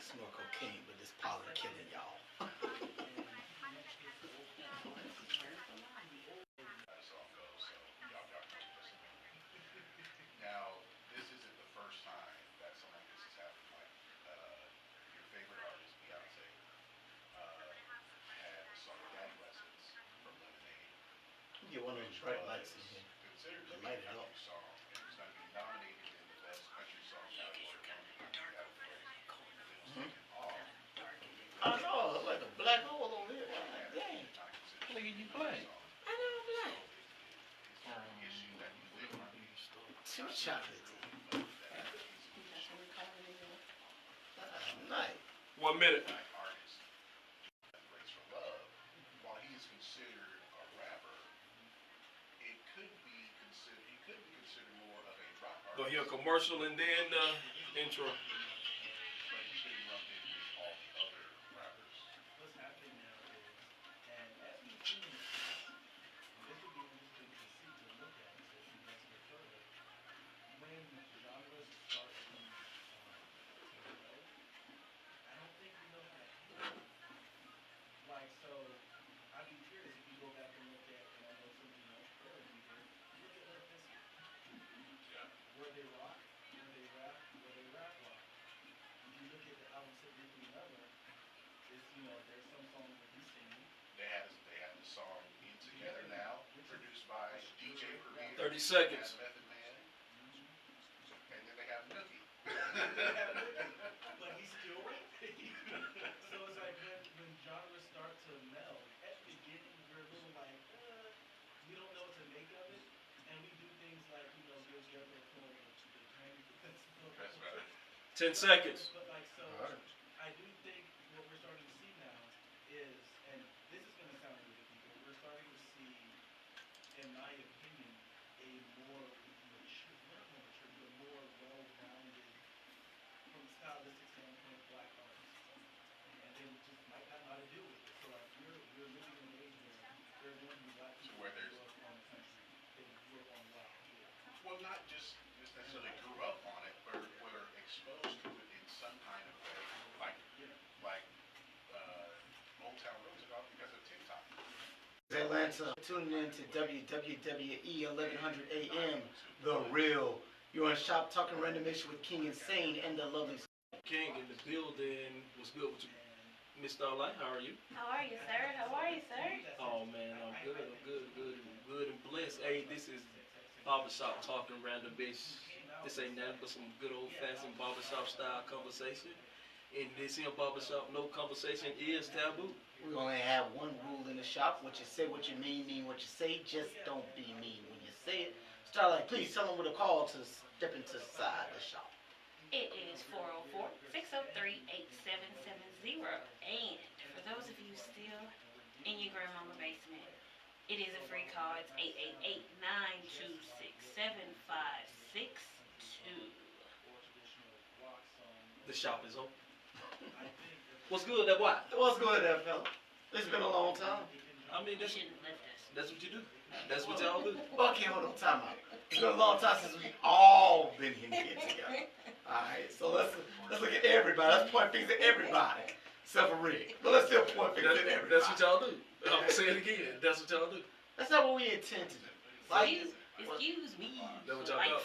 Smoke cocaine, but this pollen killing y'all. Now, this isn't the first time that something like this has happened. Like, your favorite artist, Beyonce, had the song Daddy Lessons from Lemonade, Get one of them which bright was lights in here. considered to be Light a it up. country song, and it was going to be nominated in the Best Country Song category. That was Hmm? taken off. I know, like a black hole over here. God dang. Nigga, you play. I know I'm black. Issue that you live on. Too chocolatey. Nice. 1 minute. Black artist Race for Love, while he is considered a rapper, it could be considered he could be considered more of a rock artist. Go hear a commercial and then intro. But he's been lumped in with all the other rappers. What's happening now is, and as we've seen in the past, this would be interesting to see, to look at, so if you get to the further, when genres start to erode, I don't think we know how to handle it. Like, so, I'd be curious if you go back and look at, and I know some of you know, earlier you did, you look at Limp Bizkit. Yeah. Were they rock? Were they rap? Were they rap rock? If you look at the album Significantly Another, it's, you know, there's some songs that he's singing. They had the song In Together Now, produced by DJ Premier. 30 seconds. And Method Man. And then they have Nookie. But he's still rapping. So it's like when genres start to meld, at the beginning we're a little like, we don't know what to make of it. And we do things like, you know, there's the other form of the Grammy Festival. That's right. 10 seconds. But like, so Alright. I do think what we're starting to see now is, and this is going to sound weird to people, we're starting to see, in my opinion, a more mature, not more mature, but more well-rounded, from a stylistic standpoint, black artists. And they just might not know how to deal with it. So like, we're living in an age where there are going to be black people where who there's- grew up on the country, they grew up on wild shit. Well, not just necessarily grew up on it, but were exposed to it in some kind of way. Like Old Town Road took off because of TikTok. Atlanta, tuning in to WWWE 1100 AM, The Real. You're on Shop Talking Random Issue with King Insane and the lovely. King in the building. What's good with you? Miss Starlight, how are you? How are you, sir? How are you, sir? Oh man, I'm good. I'm good and blessed. Hey, this is Barbershop Talking Random Bitch. This ain't nothing but some good old fashioned barbershop style conversation. In this here barbershop, no conversation is taboo. We only have one rule in the shop, what you say, what you mean what you say. Just don't be mean when you say it. Starlight, please tell them what a call to step into the side of the shop. It is 404-603-8770. And for those of you still in your grandmama basement, it is a free call. It's 888-926-7562. The shop is open. What's good, that boy? What's good there, fella? It's been a long time. I mean, You that's shouldn't have left us. what you do. That's what y'all do. Okay, hold on, time out. It's been a long time since we've all been in here together. Alright, so let's look at everybody. Let's point fingers at everybody. Except for Rick. But let's still point fingers at everybody. That's what y'all do. I'm gonna say it again. That's what y'all do. That's not what we intend to do. Like, Excuse me. That's what y'all Like, got.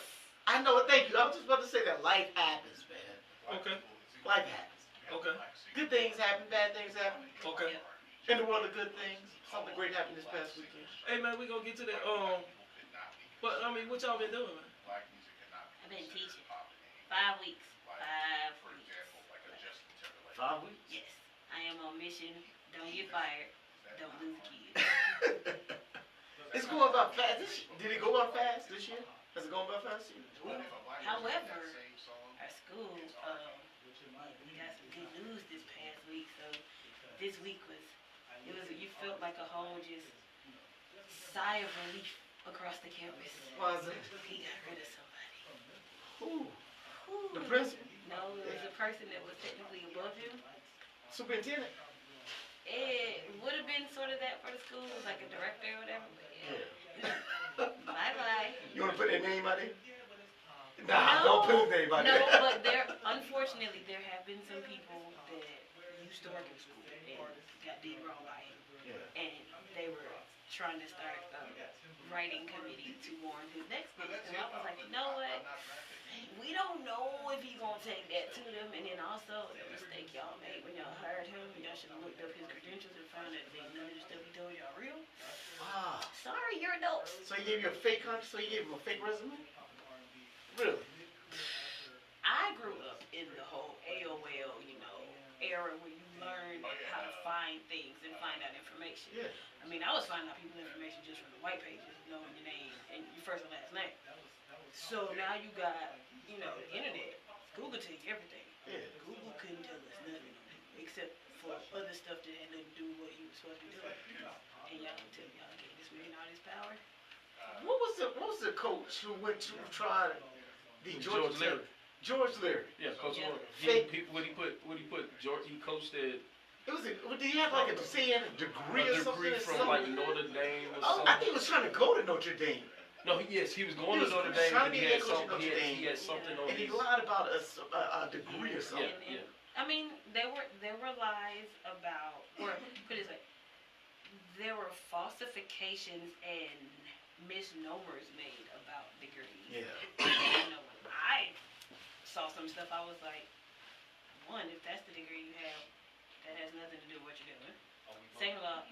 I know, thank you. I was just about to say that life happens, man. Okay. Life happens. Okay. Good things happen, bad things happen. Okay. In the world of good things, something great happened this past weekend. Hey man, we gonna get to that. But I mean, what y'all been doing, man? I've been teaching 5 weeks. 5 weeks. 5 weeks? Yes. I am on mission. Don't get fired. Don't lose a kid. It's going by fast. Did it go by fast this year? Has it gone by fast this year? However, our school, we got some good news this past week. So this week you felt like a whole just sigh of relief across the campus. Why is it? He got rid of somebody. Who? Ooh. The principal? No, it was a person that was technically above him. Superintendent? It would have been sort of that for the school, it was like a director or whatever. But yeah. Bye-bye. You want to put their name out there? Nah, don't put his name out No, there. but unfortunately, there have been some people used to work in school and got did wrong by him. Yeah. And they were trying to start a writing committee to warn his next book. And I was like, you know what? We don't know if he's gonna take that to them. And then also the mistake y'all made when y'all hired him, y'all should have looked up his credentials and found that none of the stuff he told y'all real. Wow. Sorry, you're adults. So he gave you a fake so he gave him a fake resume? Really? I grew up in the whole AOL, era where you learn how to find things and find out information. Yeah. I mean, I was finding out people's information just from the white pages, knowing your name and your first and last name. So now you got, the internet. Google tell you everything. Yeah. Google couldn't tell us nothing except for other stuff that had nothing to do with what you were supposed to be doing. And y'all tell y'all get this man all this power. What was the coach who went to try the George Leary. George Leary. Yeah, Coach Yeah. Leary. What he put George? He coached at Did he have like a degree or something? from like Notre Dame or Oh, something. I think he was trying to go to Notre Dame. No, yes, he was going He to was Notre Dame, trying and to he be had head coach at something. Notre He had Dame. something on And he his. lied about a degree or something. And, I mean, there were lies about, or put it this way, there were falsifications and misnomers made about degrees. Yeah. When I saw some stuff, I was like, one, if that's the degree you have, that has nothing to do with what you're doing. Second of all,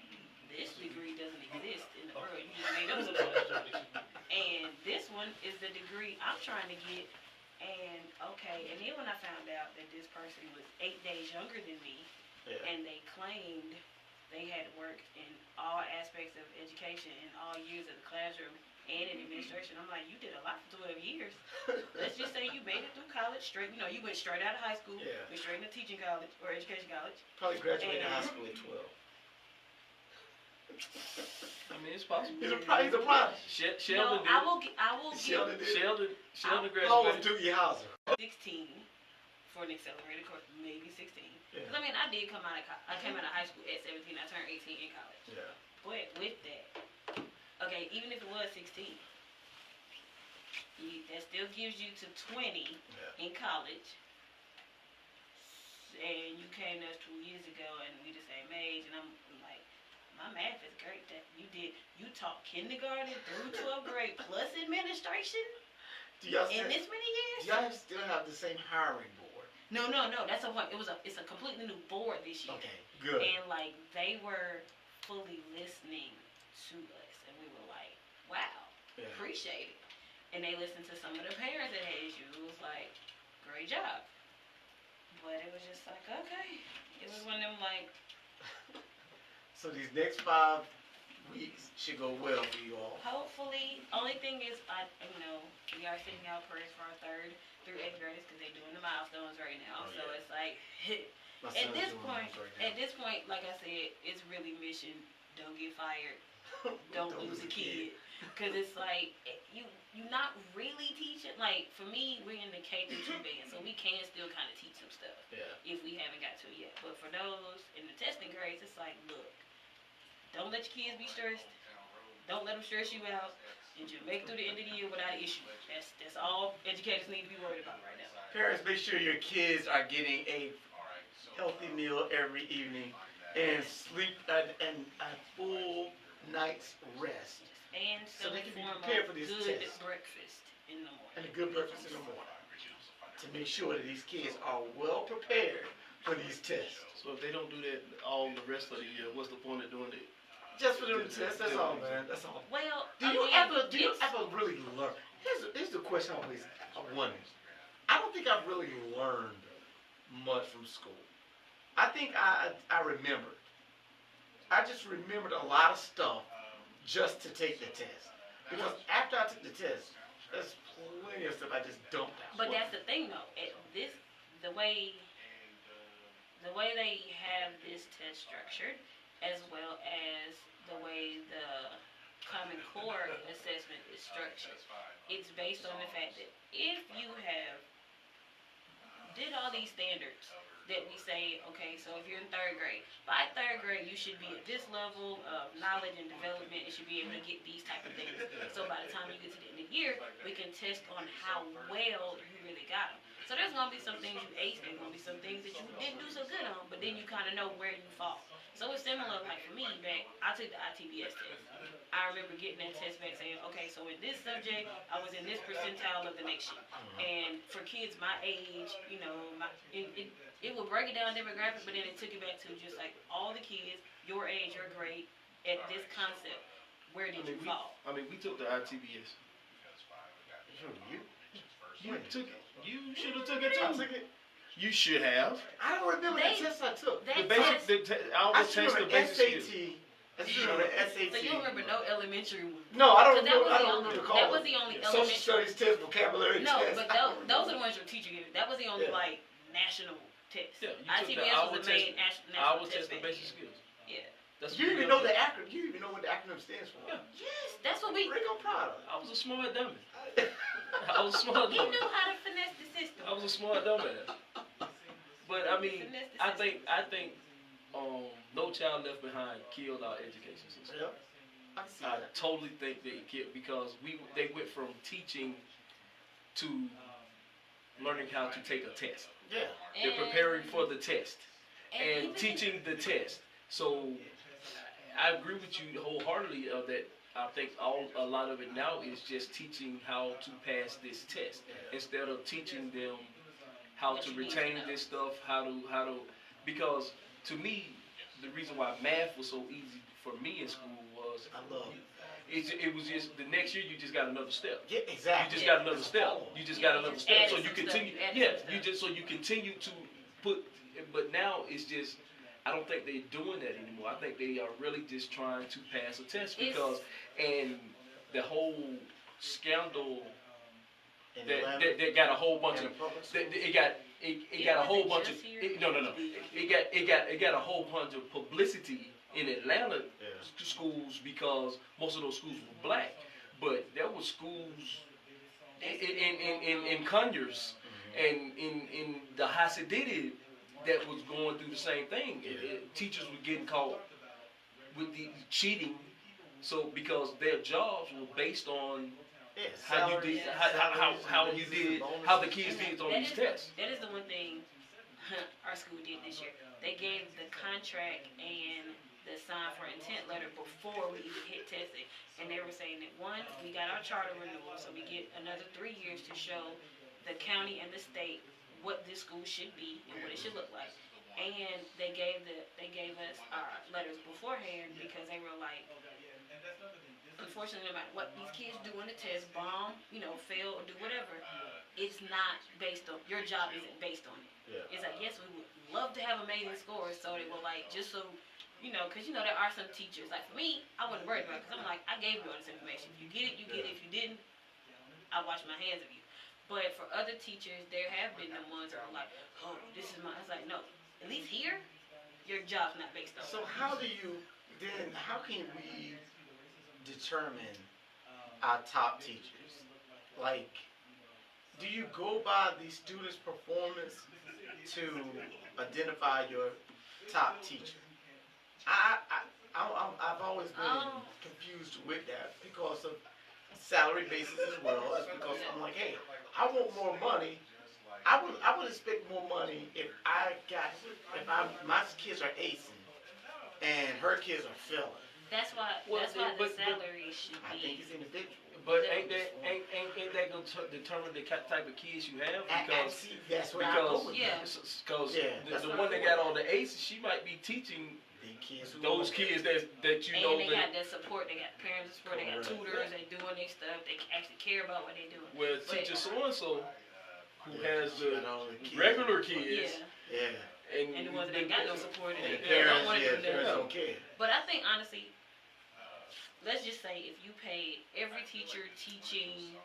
this degree doesn't exist in the world. You just made up something. And this one is the degree I'm trying to get. And okay, and then when I found out that this person was 8 days younger than me, Yeah. and they claimed they had worked in all aspects of education in all years of the classroom and in administration, I'm like, you did a lot for 12 years. Let's just say you made it through college straight. You went straight out of high school, Yeah. went straight into teaching college or education college. Probably graduated high school at 12. I mean, it's possible. He's a product. Sheldon did. I will give Sheldon did. Sheldon How old was graduated. Doogie Howser? 16 for an accelerated course, maybe 16. Yeah. Because I mean, I did come out of I came out of high school at 17. I turned 18 in college. Yeah. But with that, okay, even if it was 16, that still gives you to 20 in college. And you came to us 2 years ago, and we the same age, and I'm like, my math is great. That you taught kindergarten through 12th grade plus administration Do y'all in still, this many years. do y'all still have the same hiring board? No. That's a point. It's a completely new board this year. Okay, good. And like they were fully listening to us, and we were like, wow, Yeah. appreciate it. And they listened to some of the parents that had issues. It was like, great job. But it was just like, okay. It was one of them like, So these next 5 weeks should go well for you all. hopefully, only thing is, we are sending out prayers for our 3rd through 8th graders because they're doing the milestones right now. Oh, So yeah. it's like, My at son's this doing point, those right now. like I said, it's really mission. Don't get fired. Don't lose a kid. Because it's like, you're not really teaching. Like, for me, we're in the K-2 band, so we can still kind of teach some stuff Yeah. if we haven't got to it yet. But for those in the testing grades, it's like, look, don't let your kids be stressed. Don't let them stress you out. And just make it through the end of the year without an issue. That's all educators need to be worried about right now. Parents, make sure your kids are getting a healthy meal every evening and sleep and a full night's rest. And So some they can be form prepared of for this good test. breakfast in the morning. And a good breakfast in the morning to make sure that these kids are well prepared for these tests. So if they don't do that all the rest of the year, what's the point of doing it? Just for them to test, that's all, man. That's all. Well, Do you ever really learn? Here's the question I always wonder. I don't think I've really learned much from school. I think I remembered. I just remembered a lot of stuff just to take the test. Because after I took the test, there's plenty of stuff I just dumped out. But that's the thing, though. The way they have this test structured, as well as the way the Common Core assessment is structured, it's based on the fact that if you have did all these standards that we say, okay, so if you're in 3rd grade, by 3rd grade you should be at this level of knowledge and development and should be able to get these type of things. So by the time you get to the end of the year, we can test on how well you really got them. So there's going to be some things you aced, there's going to be some things that you didn't do so good on, but but then you kind of know where you fall. So it's similar, like for me, back, I took the ITBS test. I remember getting that test back saying, okay, so in this subject, I was in this percentile of the nation. And for kids my age, you know, it would break it down demographic, but then it took it back to just like all the kids, your age, your grade, at this concept. Where did you fall? We took the ITBS. You took it. You should have took it too. I took it. You should have. I don't remember the test I took. The basic, I always test the basic skills. I just remember the SAT. So you don't remember no elementary one? No, I don't That remember. that was the only Social elementary. studies test, vocabulary No, test. but those are the ones your teacher gave. That was the only like national test. Yeah, you took ITBS was the main national I would test. test the basic skills. Yeah. That's You even know the acronym. You even know what the acronym stands for. Yeah. Yes, that's what we. Rick, I'm proud of. I was a smart dummy. I was a smart He dummy. knew how to finesse the system. I was a smart dumbass. But I mean, I think No Child Left Behind killed our education system. Yep. I see I that. totally think they killed because they went from teaching to learning how to take a test. Yeah. They're preparing for the test and even teaching the test. So I agree with you wholeheartedly that I think a lot of it now is just teaching how to pass this test instead of teaching them how to retain this stuff, how to because to me the reason why math was so easy for me in school was I love it. it was just the next year you just got another step. Yeah, exactly. You just got another step. You just got another step. So added you some continue. stuff, Yeah, some you stuff. just so you continue to put. But now it's just. I don't think they're doing that anymore. I think they are really just trying to pass a test because and the whole scandal that got a whole bunch of it got a whole bunch of it got a whole bunch of publicity in Atlanta schools because most of those schools were black, but there were schools in Conyers and in the Hasididi that was going through the same thing. Teachers were getting caught with the cheating, so because their jobs were based on how you did, how the kids did on these tests. That is the one thing our school did this year. They gave the contract and the sign for intent letter before we even hit testing, and they were saying that one, we got our charter renewal, so we get another 3 years to show the county and the state what this school should be and what it should look like. And they gave us our letters beforehand because they were like, unfortunately, no matter what these kids do on the test, bomb, fail or do whatever, it's not based on, your job isn't based on it. Yeah. It's like, yes, we would love to have amazing scores, so they were like, just so, because there are some teachers, like for me, I wasn't worried about it, because I'm like, I gave you all this information. If you get it, you get it. If you didn't, I wash my hands of you. But for other teachers, there have been the ones that are like, oh, this is my, it's like, no, at least here, your job's not based on it. So how can we determine our top teachers? Like, do you go by the student's performance to identify your top teacher? I've always been confused with that because of salary basis as well. It's because I'm like, hey, I want more money. I would expect more money if my kids are acing and her kids are failing. That's why the salary should be. I think it's individual. But ain't that gonna determine the type of kids you have? Because that's where I go with because the one that got all the aces, she might be teaching those kids that And they got that support. They got parents support. They got tutors. They doing their stuff. They actually care about what they doing. Well, teacher so and so who has the regular kids. Yeah. And the ones that ain't got no support. And Parents don't don't care. But I think honestly, let's just say if you paid every teacher teaching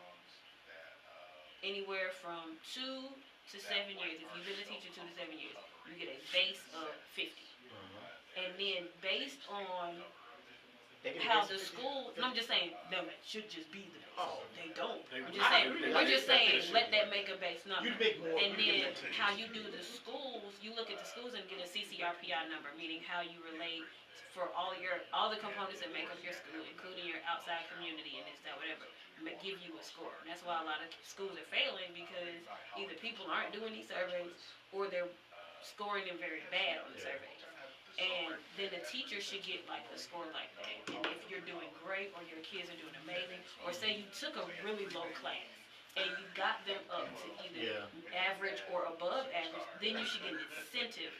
anywhere from 2 to 7 years, if you've been a teacher 2 to 7 years, you get a base of 50. And then based on how the school, I'm just saying, no, it should just be the base. Oh, they don't. We're just saying, let that make a base number. You'd make more. And then how you do the schools, you look at the schools and get a CCRPI number, meaning how you relate for all the components that make up your school, including your outside community and this, that, whatever, give you a score. And that's why a lot of schools are failing because either people aren't doing these surveys or they're scoring them very bad on the survey. And then the teacher should get like a score like that. And if you're doing great or your kids are doing amazing, or say you took a really low class and you got them up to either average or above average, then you should get an incentive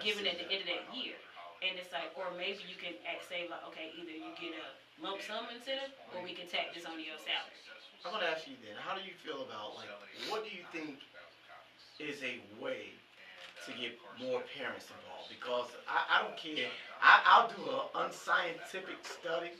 given at the end of that year. And it's like, or maybe you can say like, okay, either you get a lump sum incentive or we can tack this on your salary. I'm gonna ask you then, how do you feel about, like, what do you think is a way to get more parents involved? Because I don't care. I'll do an unscientific study,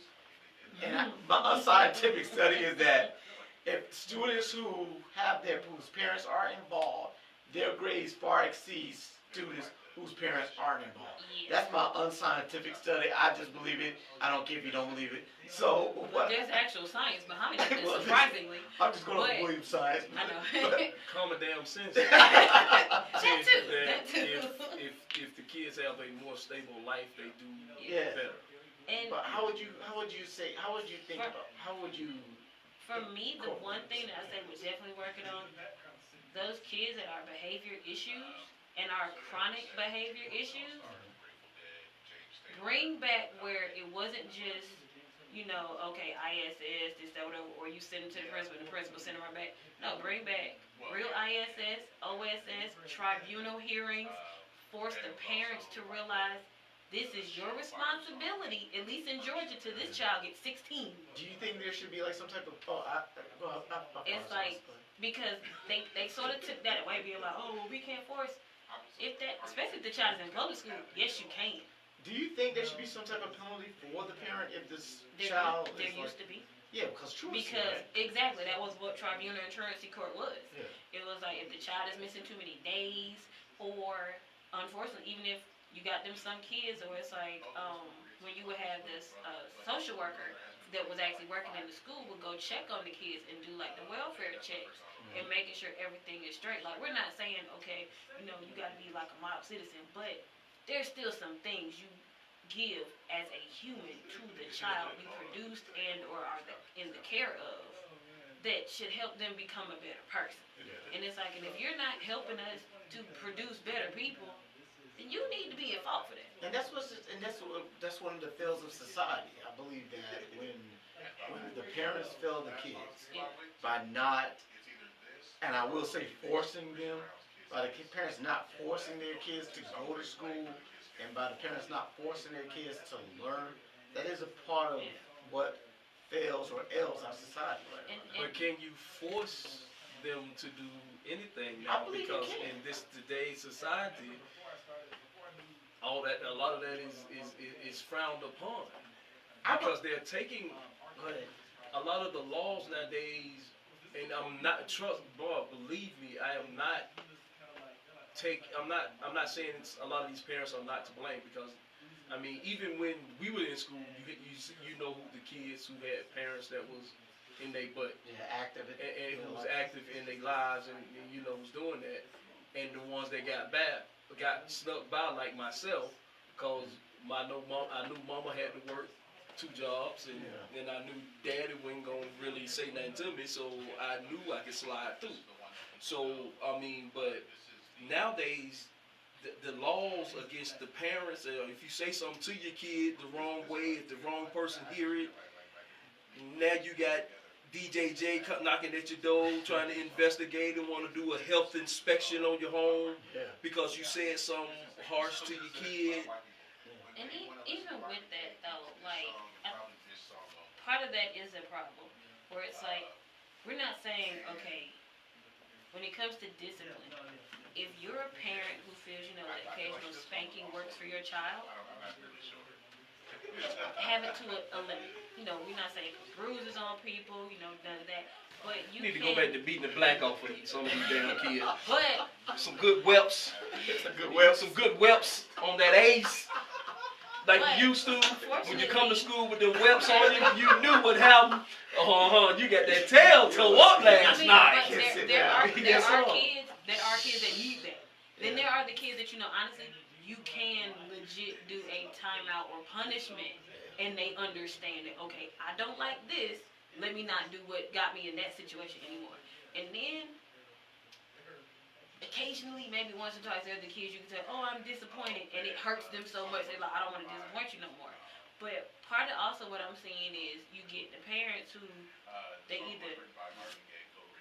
and my unscientific study is that if students whose parents are involved, their grades far exceed students whose parents aren't involved. Yeah. That's my unscientific study. I just believe it. I don't care if you don't believe it. So what? There's actual science behind it, surprisingly. I'm just going to believe science. I know. Common damn sense. That says too. that That too. if the kids have a more stable life, they do better. And But how would you think about, how would you? for me, the one thing that I say we're definitely working on, those kids that are behavior issues and our chronic behavior issues, bring back where it wasn't just, okay, ISS, this, that, whatever, or you send them to the principal and the principal send them right back. No, bring back real ISS, OSS, tribunal hearings, force the parents to realize this is your responsibility, at least in Georgia, till this child gets 16. Do you think there should be like some type of? It's like, because they sort of took that away, being like, oh, well, we can't force. Especially if the child is in public school, yes, you can. Do you think there should be some type of penalty for the parent if this There child? There used to be. Yeah, because truancy. Because Right? exactly, that was what tribunal and truancy court was. Yeah. It was like if the child is missing too many days, or unfortunately, even if you got them some kids, or it's like when you would have this social worker that was actually working in the school would go check on the kids and do like the welfare checks and making sure everything is straight. Like, we're not saying, okay, you got to be like a model citizen, but there's still some things you give as a human to the child you produced and or are in the care of that should help them become a better person. And it's like, and if you're not helping us to produce better people, then you need to be at fault for that. And that's one of the fails of society. I believe that when the parents fail the kids by not, and I will say forcing them, by the parents not forcing their kids to go to school, and by the parents not forcing their kids to learn, that is a part of what fails or ails our society. Right? But can you force them to do anything I now? believe Because you can. in today's society, a lot of that is frowned upon. Because they're taking a lot of the laws nowadays, and I'm not believe me, I'm not saying a lot of these parents are not to blame, because I mean, even when we were in school, you know who the kids who had parents that was in their butt, active, and who was active in their lives, and was doing that, and the ones that got snuck by, like myself, because I knew mama had to work 2 jobs, and I knew daddy wasn't gonna really say nothing to me, so I knew I could slide through. So I mean, but nowadays the laws against the parents, if you say something to your kid the wrong way, if the wrong person hear it, now you got DJJ knocking at your door trying to investigate and want to do a health inspection on your home because you said something harsh to your kid. And even with that though, like, part of that is a problem, where it's like, we're not saying, okay, when it comes to discipline, if you're a parent who feels, that occasional spanking works for your child, have it to a limit. We're not saying bruises on people, none of that. But you need to go back to beating the black off of some of these damn kids. But some good whelps, some good whelps on that ace. Like you used to, when you come to school with the whelps on you knew what happened. You got that tail toe up last night. But there are kids that need that. Then there are the kids that, honestly, you can legit do a timeout or punishment, and they understand that, okay, I don't like this, let me not do what got me in that situation anymore. And then occasionally, maybe once or twice, the other kids, you can say, "Oh, I'm disappointed," and it hurts them so much. They're like, "I don't want to disappoint you no more." But part of also what I'm seeing is you get the parents who they either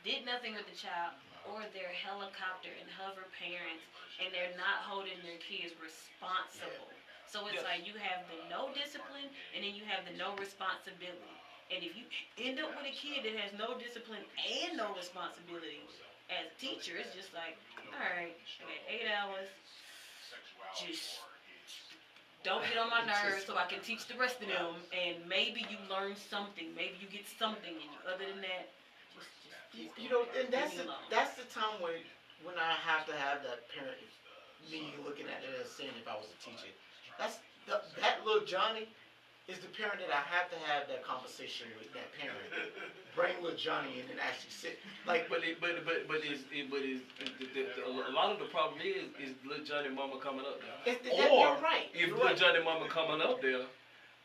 did nothing with the child, or they're helicopter and hover parents, and they're not holding their kids responsible. So it's like you have the no discipline, and then you have the no responsibility. And if you end up with a kid that has no discipline and no responsibility, as a teacher, it's just like, all right, I got 8 hours, just don't get on my nerves so I can teach the rest of them, and maybe you learn something, maybe you get something in you. Other than that, just You know, and that's the time when I have to have that parent, me looking at it as saying if I was a teacher, that little Johnny is the parent that I have to have that conversation with that parent. Bring little Johnny in and actually sit like. a lot of the problem is little Johnny mama coming up there. You're right. If little Johnny mama coming up there,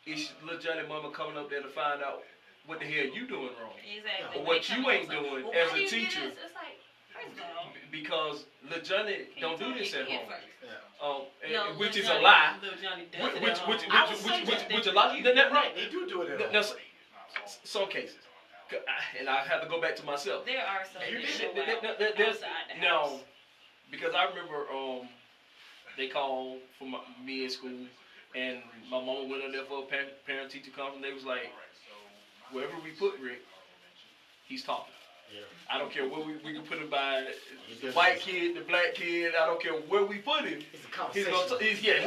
it's little Johnny mama coming up there to find out what the hell you doing wrong. Exactly. Or what you ain't doing as a teacher. It's like, first of all, because little Johnny don't do this at home. Which is a Johnny, lie. Little Johnny does it at home. Which a lot. Right. They do it at Now, home. some cases, and I have to go back to myself. There are some You that did- show out outside the house. Now, because I remember they called for me in school, and my mama went in there for a parent-teacher conference. They was like, wherever we put Rick, he's talking. Yeah. I don't care where we can put him by the white kid, the black kid. I don't care where we put him. It's a conversation.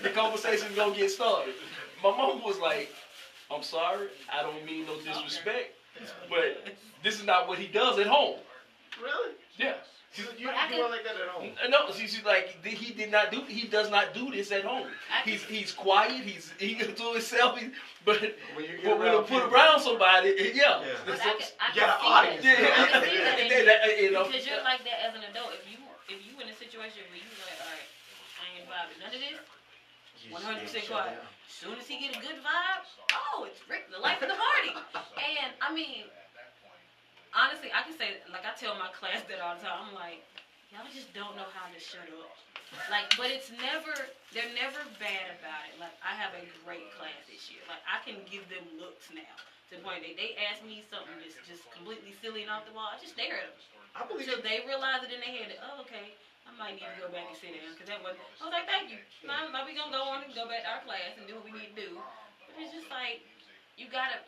The conversation's gonna get started. My mom was like, "I'm sorry, I don't mean no disrespect, but this is not what he does at home." Really? Yeah. You are like that at home. No, she's like he does not do this at home. He's quiet. He to himself. But when you put around somebody, yeah. But I You got an can audience. see that. I can see that in you. You know. Because you're like that as an adult. If you in a situation where you like, all right, I ain't vibing none of this, 100% quiet. As soon as he get a good vibe, oh, it's Rick, the life of the party. And I mean, honestly, I can say, like I tell my class that all the time. I'm like, y'all just don't know how to shut up. Like, but they're never bad about it. Like, I have a great class this year. Like, I can give them looks now. To the point that they ask me something that's just completely silly and off the wall, I just stare at them. I believe So they realize it in their head that, oh, okay, I might need to go back and sit down. Because that wasn't, I was like, thank you. Now we going to go on and go back to our class and do what we need to do. But it's just like, you gotta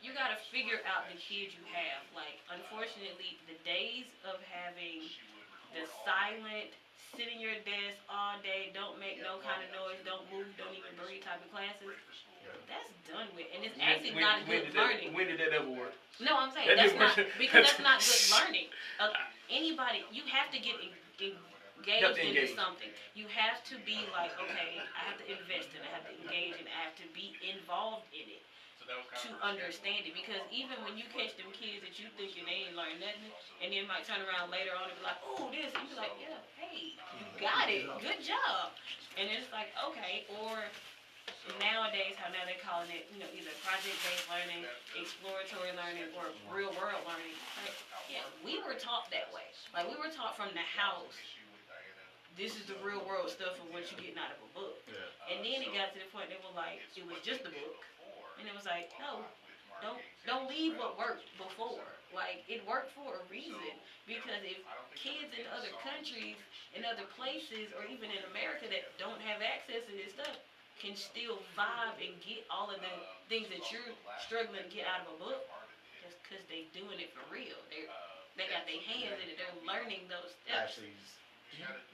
figure out the kids you have. Like, unfortunately, the days of having the silent, sit in your desk all day, don't make no kind of noise, don't move, don't even breathe type of classes, that's done with. And it's actually not good learning. When did that ever work? No, I'm saying that's not, because that's not good learning. Anybody, you have to get engaged into something. You have to be like, okay, I have to invest in it, I have to engage in it, I have to be involved in it to understand it. Because even when you catch them kids that you thinking they ain't learned nothing, and then might turn around later on and be like, oh, this, and you be like, yeah, hey, you got it, good job. And it's like, okay, or nowadays, how now they're calling it, either project-based learning, exploratory learning, or real-world learning. Like, yeah, we were taught that way. Like, we were taught from the house, this is the real-world stuff of what you're getting out of a book. And then it got to the point they were like, it was just a book. And it was like, no, don't leave what worked before. Like, it worked for a reason. Because if kids in other countries, in other places, or even in America that don't have access to this stuff, can still vibe and get all of the things that you're struggling to get out of a book, just because they doing it for real. They got their hands in it. They're learning those steps. Actually,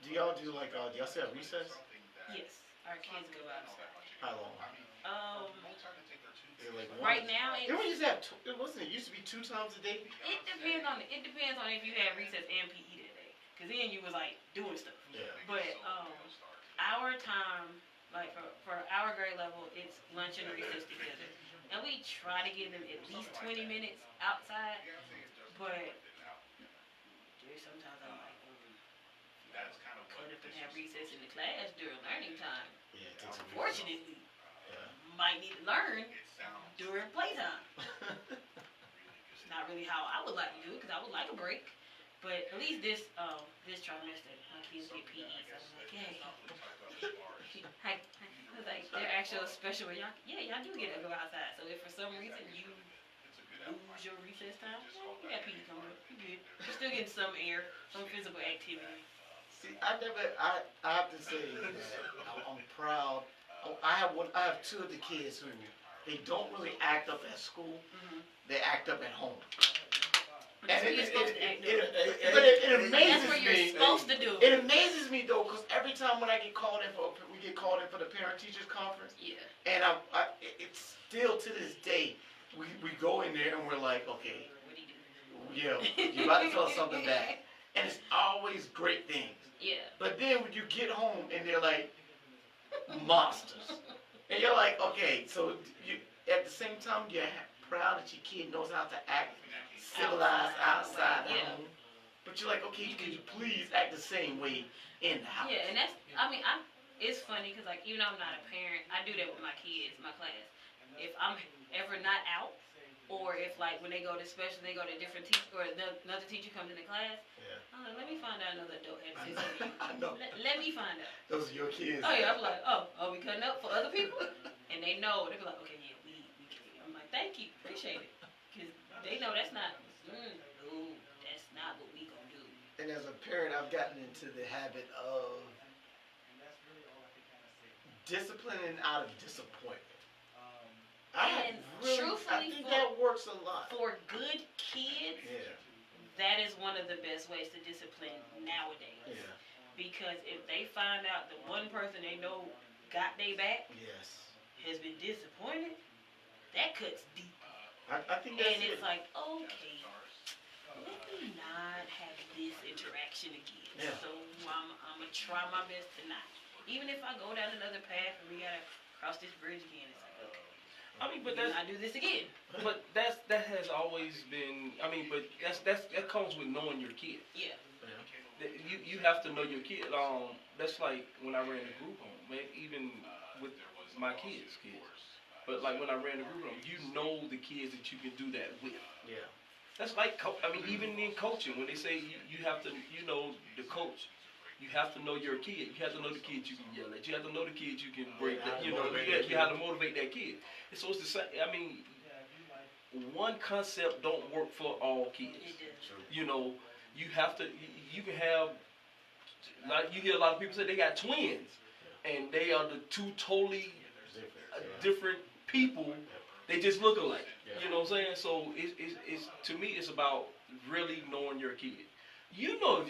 do y'all do like, do y'all still have recess? Yes, our kids go outside. How long? Like right now, it used to have it used to be 2 times a day? It depends on if you had recess and PE that day. Because then you was like doing stuff. Yeah. But our time, like for our grade level, it's lunch and recess together. And we try to give them at least 20 minutes outside. But there's sometimes I'm like, cut up and have recess in the class during learning time. Yeah, it takes Unfortunately, might need to learn during playtime. It's not really how I would like to do it, because I would like a break. But at least this trimester, my kids get PE, so I'm like, yay. I was like, they're actual special. Y'all do get to go outside. So if for some reason you lose your recess time, you got PE coming up. You good. You're still getting some air, some physical activity. See, I have to say that I'm proud. I have two of the kids who they don't really act up at school. Mm-hmm. They act up at home. But you're supposed to act up. It amazes That's what me. you're supposed to do. It amazes me though, because every time when I get called in we get called in for the parent teachers conference. Yeah. And it's still to this day, we go in there and we're like, okay, What do you do? yeah, you're about to tell us something bad, and it's always great things. Yeah. But then when you get home and they're like monsters, and you're like, okay, so you at the same time you're proud that your kid knows how to act civilized outside the Yeah. home, but you're like, okay, can you please act the same way in the house? Yeah, and it's funny because like even though I'm not a parent, I do that with my kids, my class. If I'm ever not out, or if like when they go to special, they go to different teacher or another teacher comes in the class. Yeah. I'm like, let me find out another adult had to say something to you. I know. Let me find out. Those are your kids. Oh yeah, I'm like, oh, are we cutting up for other people? And they know. They be like, okay, yeah, we can. I'm like, thank you, appreciate it, because they know that's not. No, that's not what we gonna do. And as a parent, I've gotten into the habit of disciplining out of disappointment. And truthfully, I think that works a lot. For good kids, Yeah. that is one of the best ways to discipline nowadays. Yeah. Because if they find out the one person they know got their back Yes. has been disappointed, that cuts deep. I think that's And it's it. like, okay, let me not have this interaction again. Yeah. So I'm gonna try my best to not. Even if I go down another path and we gotta cross this bridge again, it's like, okay. I mean, but But I do this again. but that has always been. I mean, but that comes with knowing your kid. Yeah. You have to know your kid. That's like when I ran a group home, man. Even with my kids. But like when I ran a group home, you know the kids that you can do that with. Yeah. That's like even in coaching, when they say you have to, the coach. You have to know your kid. You have to know the kids you can yell at. You have to know the kids you can break. You have to motivate that kid. And so it's the same. I mean, one concept don't work for all kids. It does. You have to. You can have. Like you hear a lot of people say they got twins, and they are the two totally different people. They just look alike. Yeah. You know what I'm saying? So it's to me it's about really knowing your kid. You know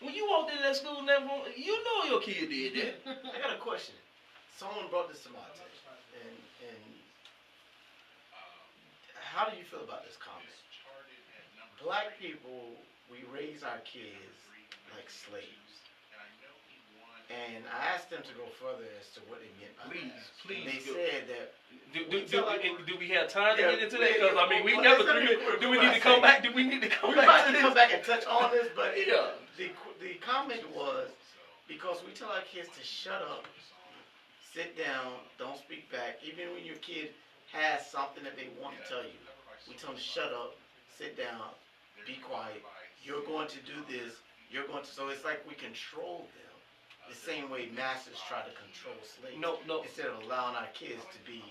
when you walked into that school, you know your kid did that. I got a question. Someone brought this to my attention, and how do you feel about this comment? Black people, we raise our kids like slaves. And I asked them to go further as to what they meant by that. Please. And they said that. Do we have time to get into that? Yeah, Because I mean, we well, never. let me- Do we need to come back? Do we need to come We back might to need to this? come back and touch on this, but Yeah. the comment was because we tell our kids to shut up, sit down, don't speak back. Even when your kid has something that they want to tell you, we tell them to shut up, sit down, be quiet. You're going to do this. You're going to. So it's like we control them the same way masters try to control slaves. No. Instead of allowing our kids to be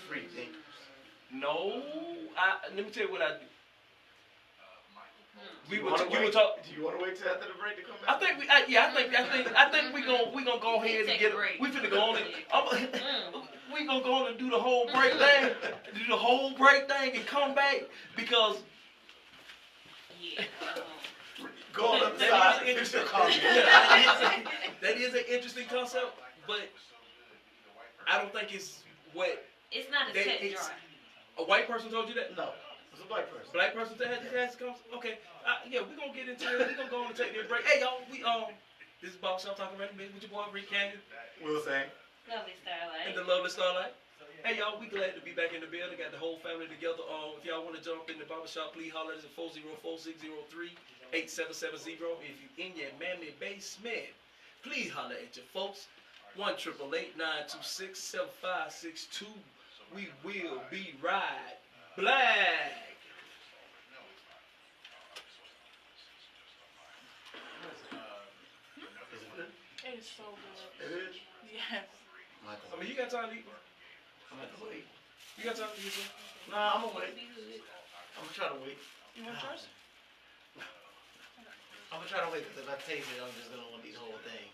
free thinkers. No. Let me tell you what I do. Do you want to wait till after the break to come back? I think we gonna go ahead and get. We finna go on and we gonna go on and do the whole break thing, and come back because. Yeah. Go on the other side. Finish your comment. That is an interesting concept, but I don't think it's what It's not as cut and dry. a white person told you that. No, it's a black person. Black person had this concept. Okay, yeah, we're gonna get into it. We're gonna go on and take this break. Hey y'all, this is Bob Shop talking about with your boy Rick Canyon Will say. Lovely Starlight. and the lovely Starlight. Hey y'all, we glad to be back in the building. Got the whole family together. If y'all want to jump in the barbershop, please holler at us at 404-603-8770. If you in your mammy basement, please holler at your folks. 1-888-926-7562. We will be right back. It is so good. It is? Yes. I mean, you got time to eat. I'm at the wait. You got time to eat, bro? Nah, I'm gonna wait. I'm gonna try to wait. You want yours? I'm gonna try to wait because if I taste it, I'm just gonna want to eat the whole thing.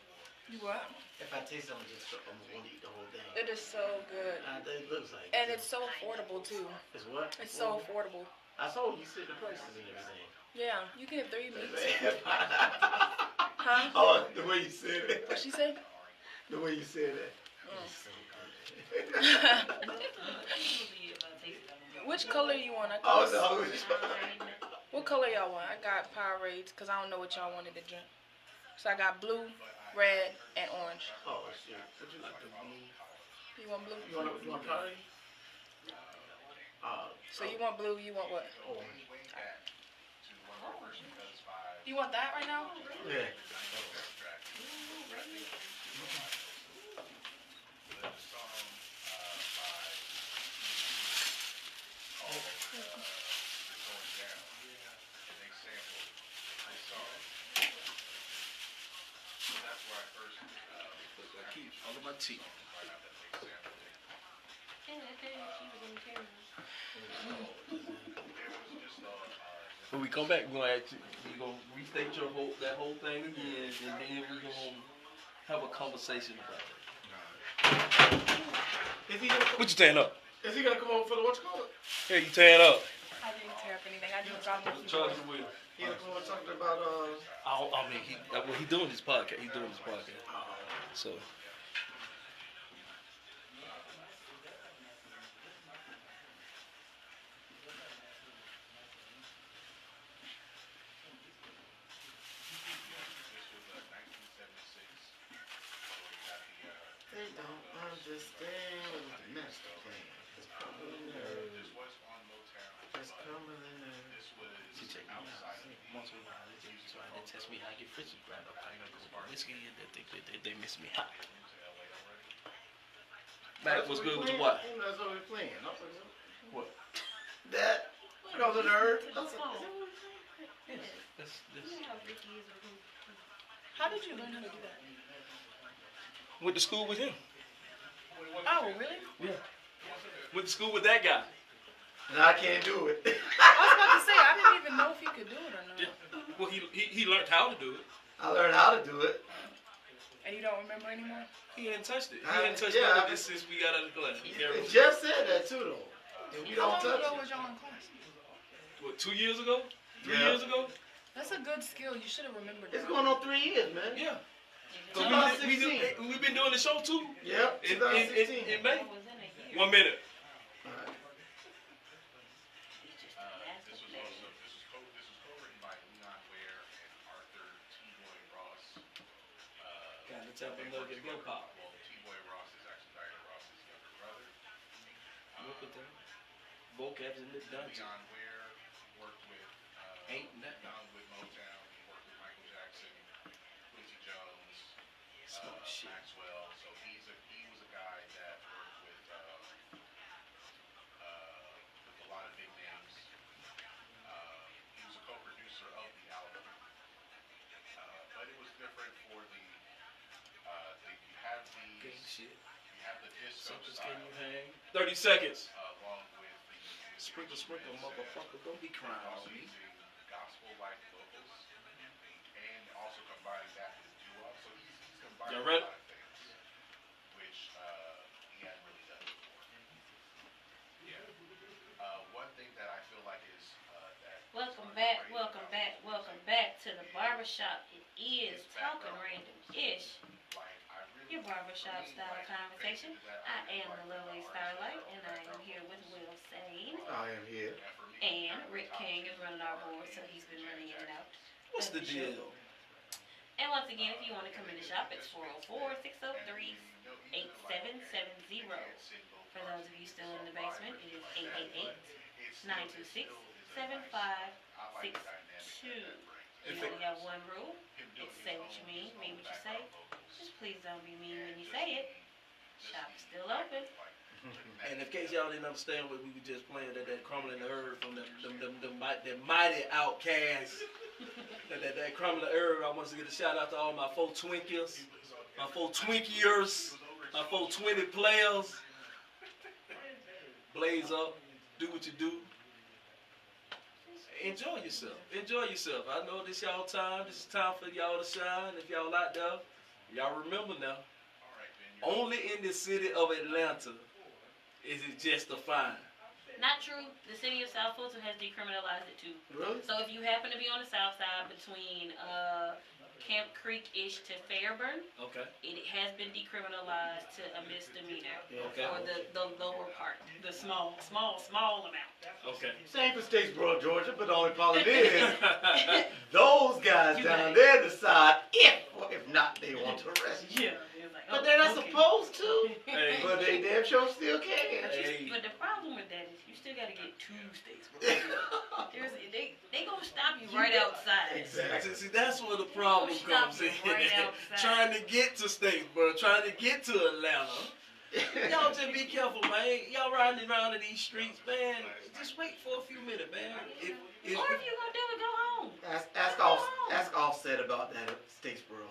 You what? If I taste it, I'm gonna want to eat the whole thing. It is so good. It looks like. And it's so affordable too. It's what? It's so affordable. I saw you said the prices and everything. Yeah, you get 3 meats. Huh? Oh, the way you said it. What she say? The way you said it. Mm. It's so good. Which color you want? I Oh, got, no. what color y'all want? I got Powerades because I don't know what y'all wanted to drink. So I got blue, red, and orange. Oh, shit. What you like? The blue? You want blue? You want Powerade? So you want blue, you want what? Orange. You want that right now? Yeah. I keep all of my teeth. When we come back, we're gonna restate that whole thing again, and then we're gonna have a conversation about it. Is he gonna, What you tearing up? is he gonna come over for the what you call it? Yeah, you tearing up. I didn't tear up anything. I just dropped my Charge the wheel. He gonna come over talking about I mean, he doing his podcast. He's doing his podcast. So. they don't understand what the master plan. It's coming in there. It's coming in there. She checked me out. Once in a while, they try to test me how I get frisky right up. I gotta go whiskey and they miss me hot. Matt, what's good with the what? That's what we're playing. What? That. Because of the earth. This. How did you learn how to do that? Went to school with him. Oh, really? Yeah. Went to school with that guy. And I can't do it. I was about to say, I didn't even know if you could do it or not. Yeah. Well, he learned how to do it. I learned how to do it. And you don't remember anymore? He hadn't touched it. He I- hadn't touched yeah, none of I- this since we got out of the class. Jeff said that too, though. And we How don't long touch ago it. was y'all in class? What, 2 years ago? 3 Yeah. years ago? That's a good skill. You should have remembered It's that. going on 3 years, man. Yeah. 2016. We've been doing the show too. Yep, In 2016. May. 1 minute. Alright. This was co-written by Leon Ware and Arthur T-Boy Ross. Got to tell them to get blow pop. Well, T-Boy Ross is actually Diana Ross's younger brother. Look at that. Vocabs in the dungeon. Leon Ware worked with Ain't nothing. Down with Motown. He worked with Michael Jackson, Quincy Jones, Smoke shit. Maxwell. So he was a guy that worked with a lot of big names. He was a co-producer of the album, but it was different for you have Gang shit. you have the disco Something's style getting you hang. 30 seconds. along with the Sprinkle, motherfucker. Don't be crying also on me. using gospel-like vocals and also combining that with doo-wop. So he's combining Y'all a ready? lot of things, which he hadn't really done before. Yeah. One thing that I feel like is that Welcome back to the barbershop. It is Talking Random-ish, like I really your barbershop style conversation. I am the lovely Starlight, and I am here with Will Sane. I am here. And Rick King is running our board, so he's been running in and out. What's the of show. deal? And once again, if you want to come in the shop, it's 404-603-8770. For those of you still in the basement, it is 888-926-7562. You only have one rule. It's say what you mean what you say. Just please don't be mean when you say it. Shop is still open. And in case y'all didn't understand what we were just playing, that crumbling the herb from the mighty outcasts. that crumbling the herb. I want to give a shout out to all my 4 Twinkies. my 420ers, my 420 players. Blaze up, do what you do. Enjoy yourself. Enjoy yourself. I know this y'all time. This is time for y'all to shine. If y'all out there, y'all remember now. Only in the city of Atlanta is it just a fine. Not true. The city of South Fulton has decriminalized it too. Really? So if you happen to be on the south side between Camp Creek-ish to Fairburn, Okay. it has been decriminalized to a misdemeanor. Okay. Or the lower part, the small amount. Okay. Same for Statesboro, Georgia, but the only problem is those guys You down got it. there decide if not they want to arrest you. Yeah. It's like, But they're not okay. supposed to. Hey. But they damn sure still can. Hey. But the problem with that is you still got to get 2 states. They gonna stop you right outside. Exactly. See, that's where the problem Stop comes you in. right outside. Trying to get to Statesboro, trying to get to Atlanta. Y'all just be careful, man. Y'all riding around in these streets, man. Just wait for a few minutes, man. If Or if you gonna do it, go home. Ask Offset about that at Statesboro.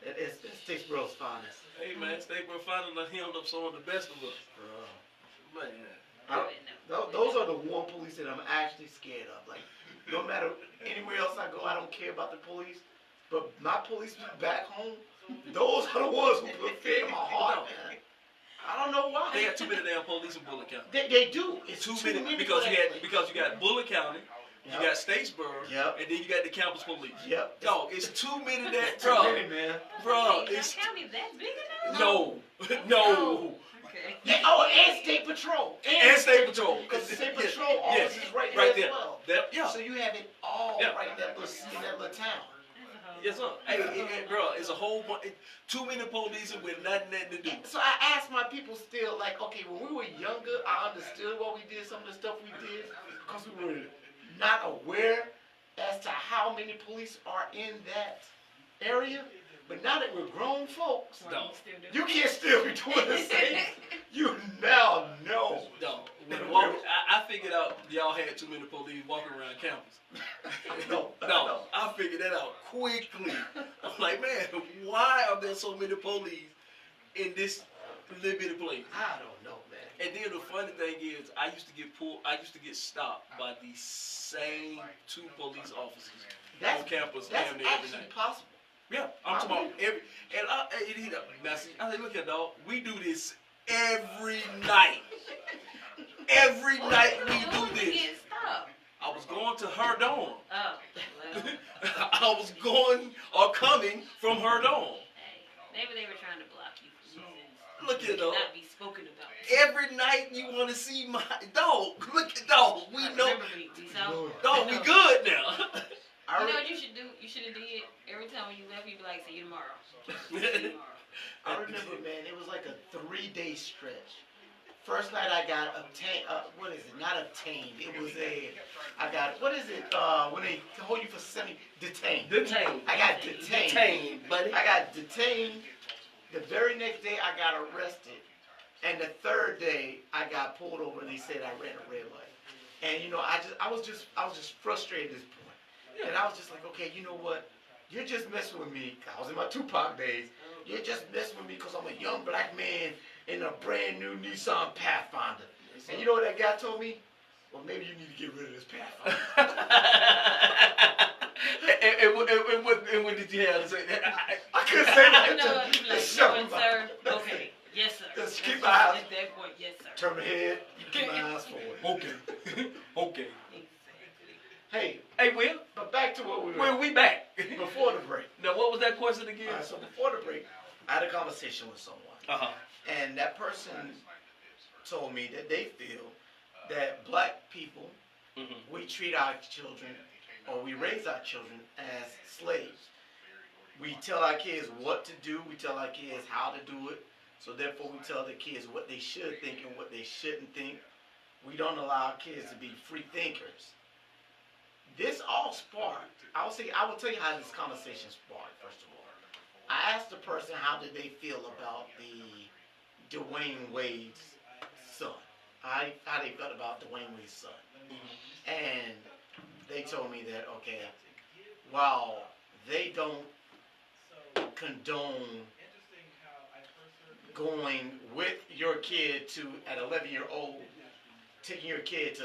It's Statesboro's finest. hey, man, Statesboro finally done hemmed up some of the best of us. Bro. Man. Those are the one police that I'm actually scared of. Like, no matter anywhere else I go, I don't care about the police. But my policemen back home, those are the ones who put fear in my heart, man. I don't know why. They got too many damn police in Bullitt County. They do. It's Too too many many because for you that got place. Bullitt County, you Yep. got Statesboro, Yep. and then you got the campus police. Yep. Dog, it's too many that Too many, man. bro, Wait, it's county that big enough? no. Okay. And State Patrol. And State Patrol. Because the State Yeah, Patrol yeah, office is right, right there there. as well. Yeah. So you have it all Yeah. right in that little town. Yes, sir. Hey, bro, it's a whole bunch. Too many police with nothing to do. So I asked my people still, like, okay, when we were younger, I understood what we did, some of the stuff we did, because we were not aware as to how many police are in that area. But now that we're grown folks, No. you can't still be doing the same. You now know. No, I figured out y'all had too many police walking around campus. No. I figured that out quickly. I'm like, man, why are there so many police in this little bitty place? I don't know, man. And then the funny thing is, I used to get stopped by the same 2 police officers on campus That's damn near every actually night. possible. Yeah, I'm talking about every, and now see, I said, look at dog, we do this every night. Every night we do this. Get stopped. I was going to her dorm. Oh, well. I was going or coming from her dorm. Hey, maybe they were trying to block you from reasons Look at that dog. cannot be spoken about. Every night you want to see my dog. Look at dog. We know. Remember me, so, Dog, we good now. You know what you should do? You should have did every time when you left, you'd be like, see you tomorrow. See you tomorrow. I remember, man, it was like a 3-day stretch. First night I got obtained, what is it? Not obtained. It was what is it, when they hold you for detained. Detained. I got detained. Detained, buddy. I got detained. The very next day I got arrested. And the 3rd day I got pulled over and they said I ran a red light. And you know, I was just frustrated at this point. And I was just like, okay, you know what? You're just messing with me. I was in my Tupac days. You're just messing with me because I'm a young black man in a brand new Nissan Pathfinder. And you know what that guy told me? Well, maybe you need to get rid of this Pathfinder. and what did you have to say? I couldn't say that. You know what? Just Like, shut you my sir. mouth. Okay. Yes, sir. Just keep my eyes. At that point, yes, sir. Turn my head, keep my eyes forward. Okay. Okay. Hey, Will, but back to what we when were we back. before the break. Now, what was that question again? All right, so before the break, I had a conversation with someone. Uh-huh. And that person told me that they feel that black people, we treat our children or we raise our children as slaves. We tell our kids what to do. We tell our kids how to do it. So therefore we tell the kids what they should think and what they shouldn't think. We don't allow our kids to be free thinkers. This all sparked, I will tell you how this conversation sparked, first of all. I asked the person how did they feel about the Dwayne Wade's son. How they felt about Dwayne Wade's son. And they told me that, okay, while they don't condone going with your kid to at 11-year-old, taking your kid to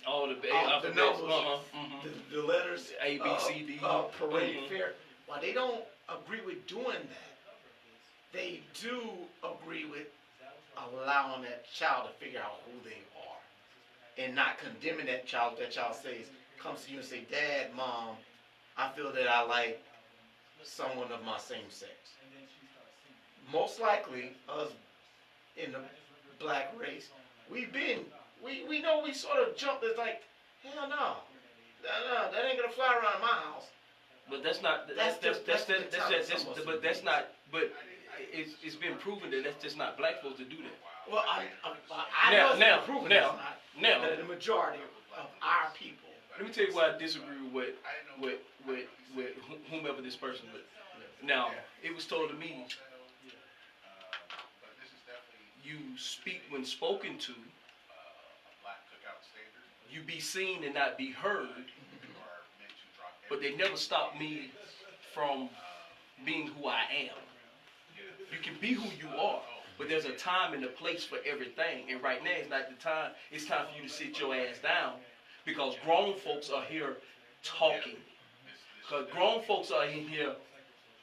All the the numbers, mm-hmm. the letters, A, B, C, D, parade mm-hmm. fair. While they don't agree with doing that, they do agree with allowing that child to figure out who they are and not condemning that child. That child comes to you and say, "Dad, Mom, I feel that I like someone of my same sex." Most likely, us in the black race, we know we sort of jumped. It's like, hell no, that ain't gonna fly around my house. But that's not. But that's not. But it's been proven that that's just not black folks to do that. Well, I know it's been proven now, that the majority of our people. Let me tell you why I disagree with whomever this person was. Now, it was told to me, you speak when spoken to, you be seen and not be heard, but they never stopped me from being who I am. You can be who you are, but there's a time and a place for everything. And right now it's not the time. It's time for you to sit your ass down, because grown folks are here talking. Because grown folks are in here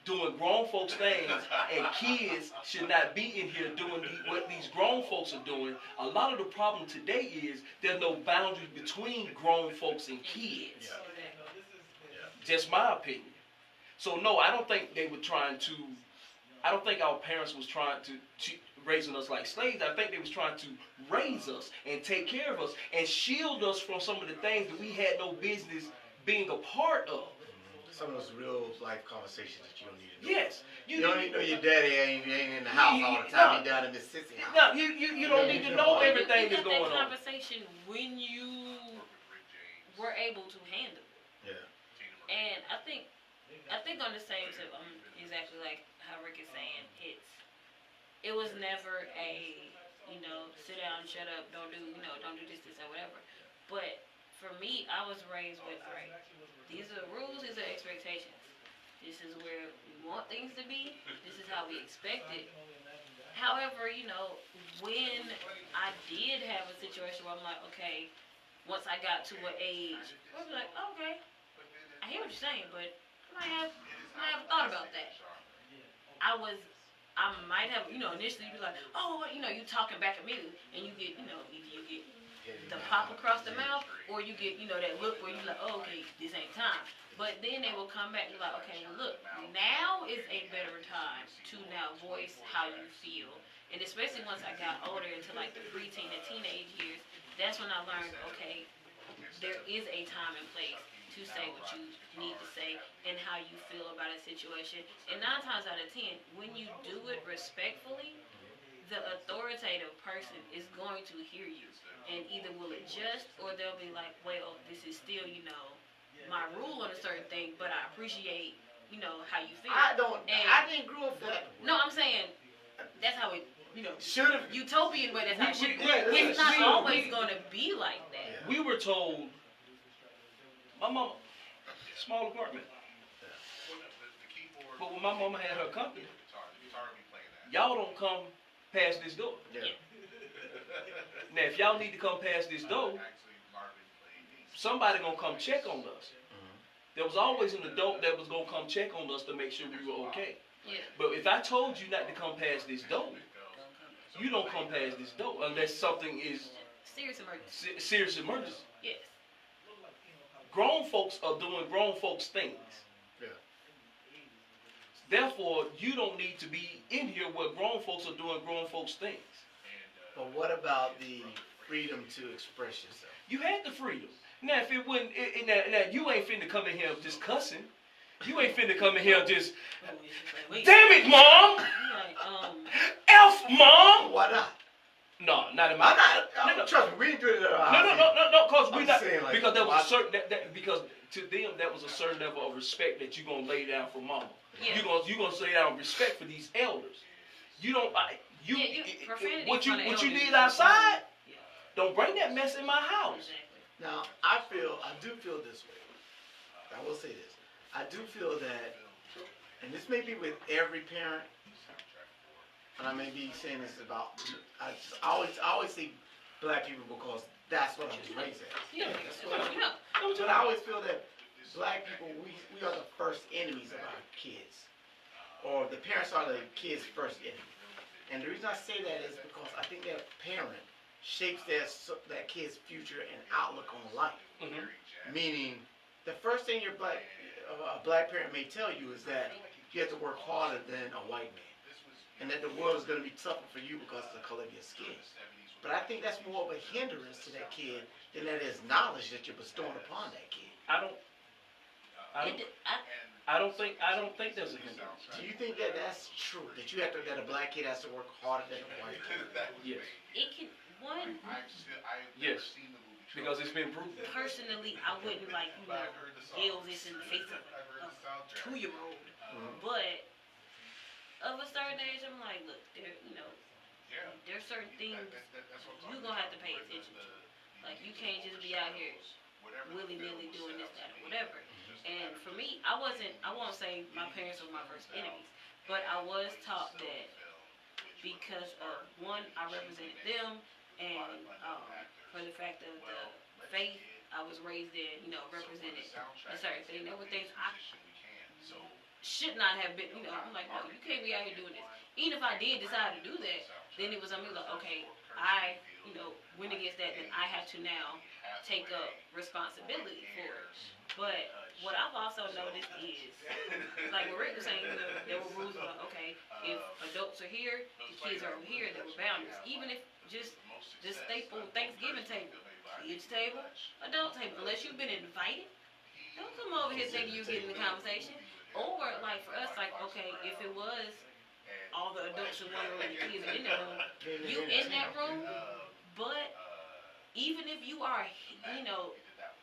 doing grown folks things, and kids should not be in here doing what these grown folks are doing. A lot of the problem today is there's no boundaries between grown folks and kids. Just my opinion. So no, I don't think they were trying to. I don't think our parents was trying to raising us like slaves. I think they was trying to raise us and take care of us and shield us from some of the things that we had no business being a part of. Some of those real life conversations that you don't need to know. Yes. You don't need to know your daddy ain't in the house all the time. He's down in Mississippi house. No, you don't need to know everything that's going on. You had that conversation when you were able to handle it. Yeah. And I think on the same tip, exactly like how Rick is saying, it was never a, sit down, shut up, don't do this, or whatever. But for me, I was raised with, all right, these are rules, these are expectations. This is where we want things to be. This is how we expect it. However, when I did have a situation where I'm like, okay, once I got to an age, I was like, okay, I hear what you're saying, but I might have thought about that. I might have, initially be like, oh, you talking back at me, and you get, either you get the pop across the mouth, or you get, that look where you're like, oh, okay, this ain't time. But then they will come back and be like, okay, well, look, now is a better time to now voice how you feel. And especially once I got older into like the preteen and teenage years, that's when I learned, okay, there is a time and place to say what you need to say and how you feel about a situation. And 9 times out of 10, when you do it respectfully, the authoritative person is going to hear you and either will adjust, or they'll be like, well, this is still, my rule on a certain thing, but I appreciate, how you feel. I didn't grow up that way. No, I'm saying that's how it, should have. utopian way, that's how it should be. It's not always going to be like that. We were told, my mama, small apartment. But when my mama had her company, y'all don't come past this door. Yeah. Now, if y'all need to come past this door, somebody gonna come check on us. There was always an adult that was gonna come check on us to make sure we were okay. Yeah. But if I told you not to come past this door, you don't come past this door unless something is Serious emergency. Serious emergency. Yes. Grown folks are doing grown folks things. Yeah. Therefore, you don't need to be in here where grown folks are doing grown folks things. But what about the freedom to express yourself? You had the freedom. Now, if it wouldn't, now you ain't finna come in here just cussing. You ain't finna come in here just, damn it, Mom! F, Mom! Why not? No, not in my. No. Trust me, we ain't doing it. No, because we not. Like, because there was a certain because to them that was a certain level of respect that you gonna lay down for Mama. Yeah. You gonna lay down respect for these elders. You don't like what you did outside. Yeah. Don't bring that mess in my house. Exactly. Now I do feel this way. I will say this. I do feel that, and this may be with every parent, and I may be saying this about, I always say black people because that's what I was raised as. Yeah, That's what but I always feel that black people, we are the first enemies of our kids. Or the parents are the kids' first enemy. And the reason I say that is because I think that parent shapes that kid's future and outlook on life. Mm-hmm. Meaning, the first thing a black parent may tell you is that you have to work harder than a white man. And that the world is going to be tougher for you because of the color of your skin. But I think that's more of a hindrance to that kid than that is knowledge that you're bestowing upon that kid. I don't think there's a hindrance. Do you think that that's true? That a black kid has to work harder than a white kid? Yes. It can, one, Yes. Because it's been proven. personally, I wouldn't yell this in the face of a 2-year-old. But of a certain age, I'm like, look, there's certain things you're going to have to pay attention to. Like, you can't just be out here willy-nilly doing this, that, or whatever. And for me, I won't say my parents were my first enemies, but I was taught that because of, one, I represented them, and for the fact of the faith I was raised in, represented a certain thing. There were things I should not have been, I'm like, no, you can't be out here doing this. Even if I did decide to do that, then it was on me like, okay, I, went against that, then I have to now take up responsibility for it. But what I've also noticed is, like what Rick was saying, there were rules about, okay, if adults are here, the kids are over here, there were boundaries. Even if just the staple Thanksgiving table, kids table, adult table, unless you've been invited, don't come over here thinking you get in the conversation. Or, like, for us, like, okay, if it was all the adults in one room and the kids are in that room, you in that room, but even if you are,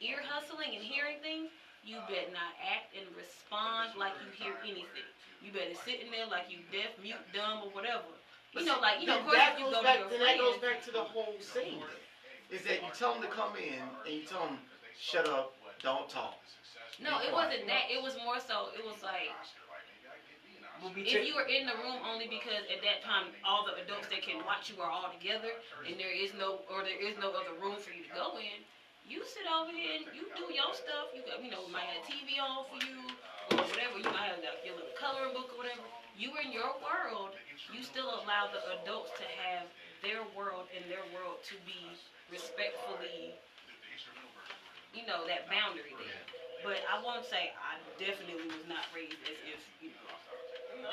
ear hustling and hearing things, you better not act and respond like you hear anything. You better sit in there like you deaf, mute, dumb, or whatever. Of course, you go to your friends. That goes back to the whole thing. Is that you tell them to come in and you tell them, shut up, don't talk. No, it wasn't that. It was more so, it was like, if you were in the room only because at that time all the adults that can watch you are all together and there is no other room for you to go in, you sit over here and you do your stuff. You got, might have a TV on for you or whatever. You might have your little coloring book or whatever. You in your world, you still allow the adults to have their world and their world to be respectfully, that boundary there. But I won't say I definitely was not raised as if,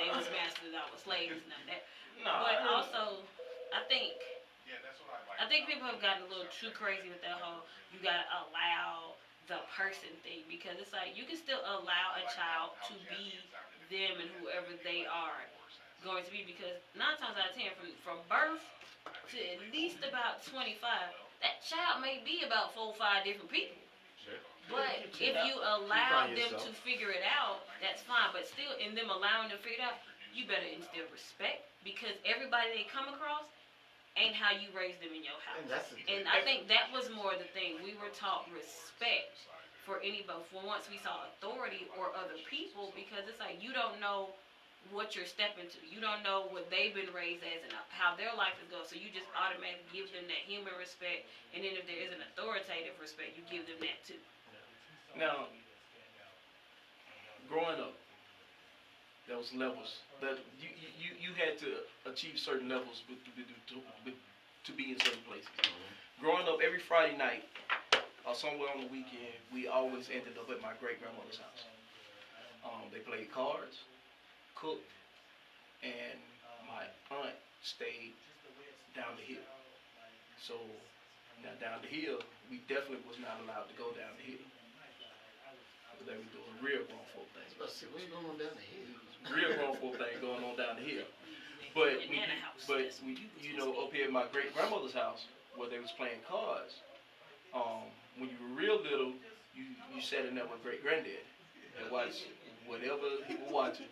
they was masters, I was slaves, none of that. No, but also, I think people have gotten a little too crazy with that whole, you gotta allow the person thing, because it's like, you can still allow a child to be them and whoever they are going to be, because 9 times out of 10, from birth to at least about 25, that child may be about 4 or 5 different people. But if you allow them to figure it out, that's fine. But still, in them allowing them to figure it out, you better instill respect, because everybody they come across ain't how you raised them in your house. And I think that was more the thing. We were taught respect for anybody. For once we saw authority or other people, because it's like you don't know what you're stepping to. You don't know what they've been raised as and how their life is going. So you just automatically give them that human respect. And then if there is an authoritative respect, you give them that too. Now, growing up, there was levels that you had to achieve certain levels to be in certain places. Growing up, every Friday night or somewhere on the weekend, we always ended up at my great-grandmother's house. They played cards, cooked, and my aunt stayed down the hill. So now down the hill, we definitely was not allowed to go down the hill. They were doing real grown folk things. What's going on down the hill? Real grown folk thing going on down the hill. But up here at my great grandmother's house, where they was playing cards, when you were real little, you sat in there with great granddad and watched whatever he was watching.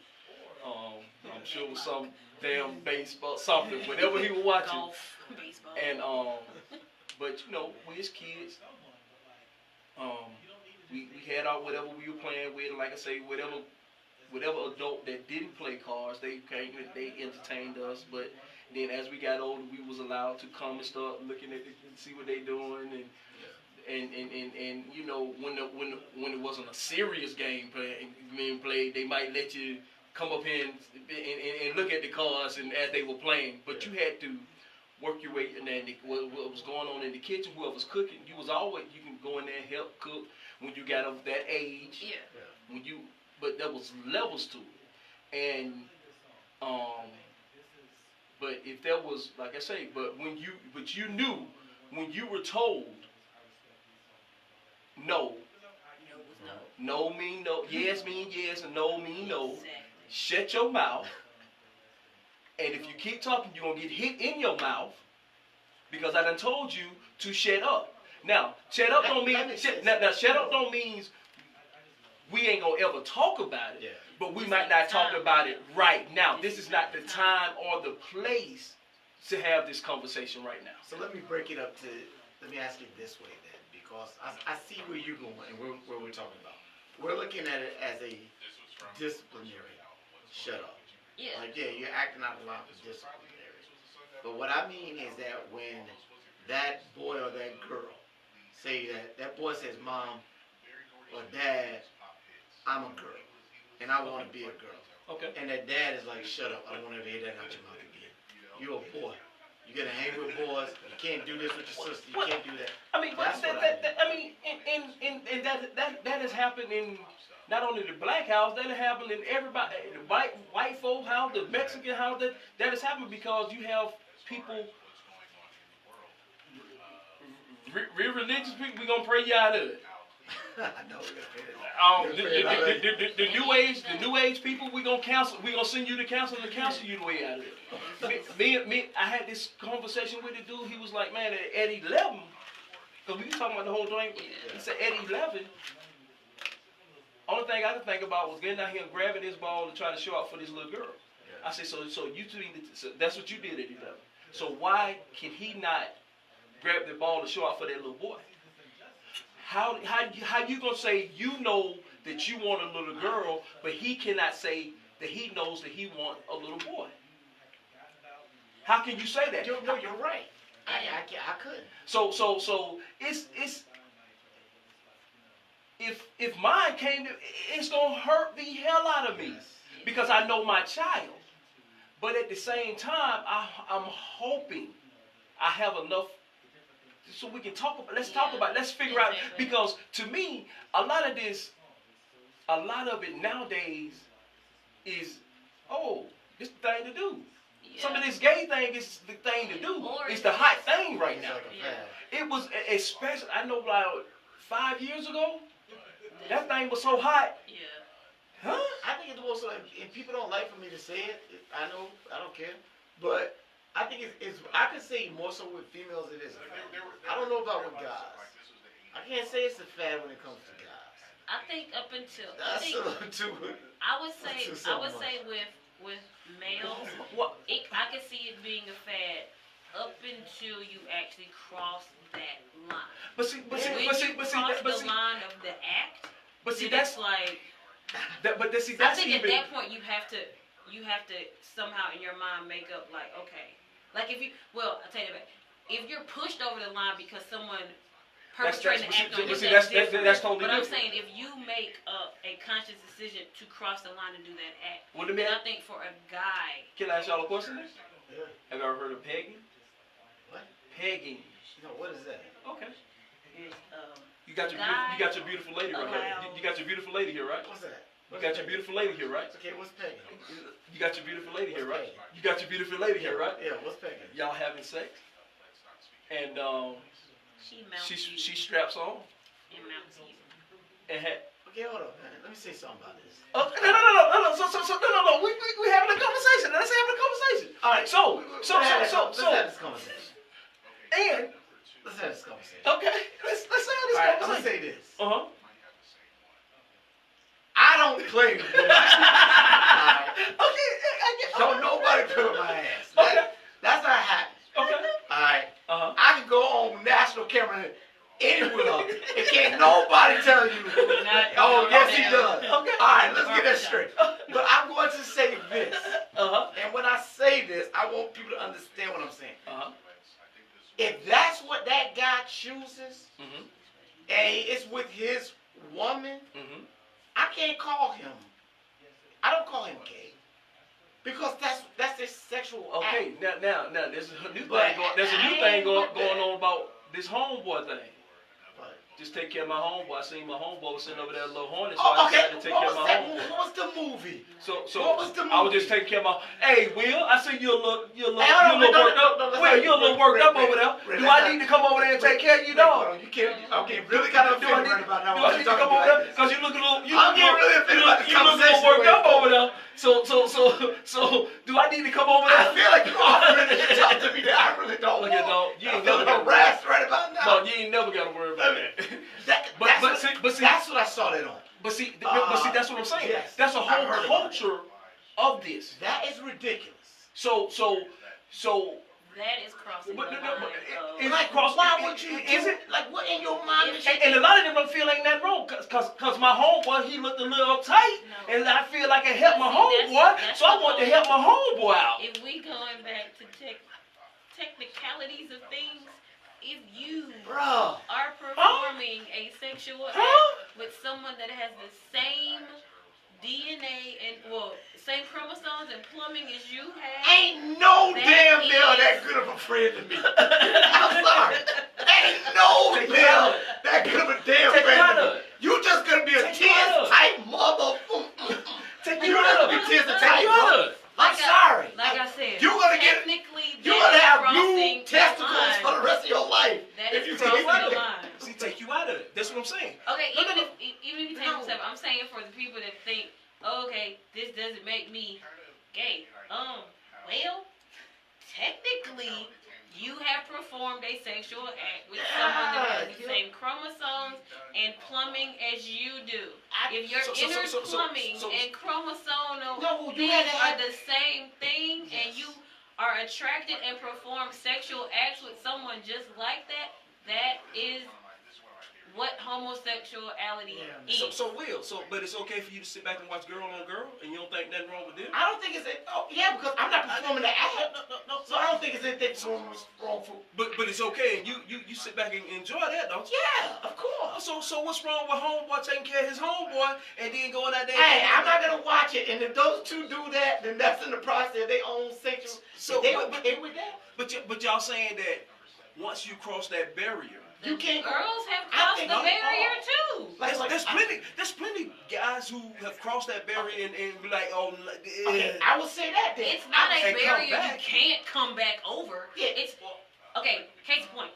I'm sure it was some damn baseball, something, whatever he was watching. Golf, baseball. And but we as kids, we had out whatever we were playing with, like I say, whatever whatever adult that didn't play cards, they came, they entertained us. But then as we got older, we was allowed to come and start looking at it and see what they doing and you know when it wasn't a serious game being played, they might let you come up here and look at the cards and as they were playing, but you had to work your way. And then what was going on in the kitchen, whoever's cooking, you can go in there and help cook when you got of that age. Yeah. But there was levels to it, and but if there was, like I say, but you knew when you were told no. No mean no. Yes mean yes, and no mean no. Exactly. Shut your mouth. And if you keep talking, you're gonna get hit in your mouth because I done told you to shut up. Now, shut up don't mean shut up don't means we ain't gonna ever talk about it. Yeah. But we might not talk about it right now. This is not the time or the place to have this conversation right now. So let me break it up to. Let me ask it this way then, because I see where you're going and where we're talking about. We're looking at it as a disciplinary shut up. Yeah. Like, yeah, you're acting out loud for disciplinary. But what I mean is that when that boy or that girl say that boy says, Mom or Dad, I'm a girl and I want to be a girl. Okay. And that dad is like, shut up, I don't want to hear that out your mouth again. You're a boy. You gotta hang with boys. You can't do this with your sister. You can't do that. I mean, that has happened in not only the black house, that has happened in everybody, the white folk house, the Mexican house. That has happened because you have people, real religious people. We gonna pray you out of it. I know we're gonna the new age people, we gonna counsel. We gonna send you to counsel and counsel you the way out of it. I had this conversation with a dude. He was like, man, at 11, because we was talking about the whole thing. He said at 11. Only thing I could think about was getting out here and grabbing this ball to try to show out for this little girl. I said, so you two, so that's what you did at 11. So why can he not grab the ball to show out for that little boy? How you gonna say you know that you want a little girl, but he cannot say that he knows that he want a little boy? How can you say that? No, you're right. I couldn't. So it's if mine came, it's gonna hurt the hell out of me because I know my child. But at the same time, I'm hoping I have enough. So we can talk about, let's figure out, because to me, a lot of it nowadays is, this the thing to do. Yeah. Some of this gay thing is the thing to do. It's the hot thing right now. Yeah. It was, especially, I know like 5 years ago, that thing was so hot. Yeah. Huh? I think it's also, and people don't like for me to say it, I know, I don't care, but I think it's I could say more so with females it is a fad. I don't know about with guys. I can't say it's a fad when it comes to guys. I think up until I would say with males, I could see it being a fad up until you actually cross that line. But see, the line of the act. But see, that's like. I think at that point you have to somehow in your mind make up like, okay. Like if I'll tell you that. If you're pushed over the line because someone perpetrated an act on you, that's totally different. But I'm saying if you make a conscious decision to cross the line and do that act, then I think for a guy. Can I ask y'all a question? Yeah. Have you ever heard of pegging? What? Pegging. No, what is that? Okay. You got your beautiful lady right here. You got your beautiful lady here, right? What's that? You got your beautiful lady here, right? Okay, what's pegging? You got your beautiful lady here, right? You got your beautiful lady here, right? Yeah, what's pegging? Y'all having sex, and she straps on. And mounts you. Okay, hold on, man. Let me say something about this. No. No. We having a conversation. Let's have a conversation. All right. So. Let's have this conversation. And let's have this conversation. Okay. Let's have this conversation. I'm gonna say this. I don't play with my ass. Okay. Don't nobody play with my ass. That's not happening. Okay. Alright. I can go on national camera anywhere and can't nobody tell you. Oh, yes he does. Okay. Alright, let's get that straight. this. Uh-huh. And when I say this, I want people to understand what I'm saying. Uh-huh. If that's what that guy chooses, Mm-hmm. and it's with his woman, Mm-hmm. I can't call him. I don't call him gay. Because that's their sexual Okay, act. now, there's a new But thing going. There's a new I thing ain't going with that. on about this homeboy thing. But- Just take care of my homeboy. I seen my homeboy was sitting over there a little horny, so Oh, I okay, decided to take what care of was my that homeboy. movie? What was the movie? So What was the I was movie? just taking care of my. Hey, Will, I see you a little Hey, hold on, worked no, up. no, Will, you a little worked up over there. Rick, Do let's I need to come over there and take care of you, Hold dog? on, you can't. Okay, really kind of Do I offended need, right about that do one. I need to come over there? Cause you look a little. I'm getting really offended about this You look a conversation. little worked up Wait. over there. So do I need to come over there? I feel like you're offering to talk to me that I really don't Look at want. dog. You I ain't feel never got harassed right about now. No, you ain't never got to worry about that. But see, That's what I saw that on. But see, that's what I'm saying. Yes, That's a I whole heard about culture of this. That is ridiculous. So. That is crossing the But line. it's Like, cross. why would you Is do it? like what in your mind? And a lot of them don't feel ain't nothing wrong, cause my homeboy he looked a little uptight, No. and I feel like I helped my See, homeboy, that's so I the want to whole- help my homeboy out. If we going back to technicalities of things, if you Bruh. are performing a sexual act with someone that has the same DNA and same chromosomes and plumbing as you have, Ain't no That damn is- male that good of a friend to me. I'm sorry. Ain't no Take you male out of it. that good of a damn Take you friend out to of me. it. You just gonna be a Take you out of tense it. type mother. Take You you out of gonna be it. tense Take type. you out bro. of it. I'm sorry. like I said, You're gonna get. technically You're that gonna is have crossing blue the testicles line. for the rest of your life That if is you crossing take the it. line. See, take you out of it. That's what I'm saying. Okay, No, even no, if you take No. yourself, I'm saying for the people that think, okay, this doesn't make me gay. Well, technically, you have performed a sexual act with someone that has the Yeah. same chromosomes and plumbing as you do. If your So- inner so- plumbing so- and chromosomal No, you things had to are have. the same thing, and you are attracted and perform sexual acts with someone just like that, that is what homosexuality is. But it's okay for you to sit back and watch girl on girl, and you don't think nothing wrong with them. I don't think it's. Because I'm not performing the act. No. So I don't think it's anything wrong for. But it's okay, and you sit back and enjoy that, don't you? Yeah, of course. So what's wrong with homeboy taking care of his homeboy and then going out there? Hey, I'm not gonna watch it, and if those two do that, then that's in the process of their own sexual. So, they but- would be with that. But y'all saying that once you cross that barrier, You can't. Girls have I crossed think the I'm barrier wrong. too. there's plenty guys who have crossed that barrier and be like, oh, Okay, I would say that then. It's not a And come barrier you back. can't come back over. Yeah. It's okay. Case in point.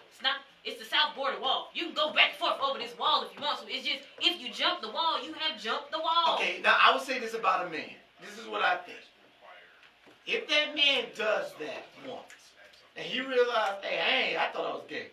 It's the south border wall. You can go back and forth over this wall if you want to. It's just if you jump the wall, you have jumped the wall. Okay, now I would say this about a man. This is what I think. If that man does that once, and he realized, hey, I thought I was gay.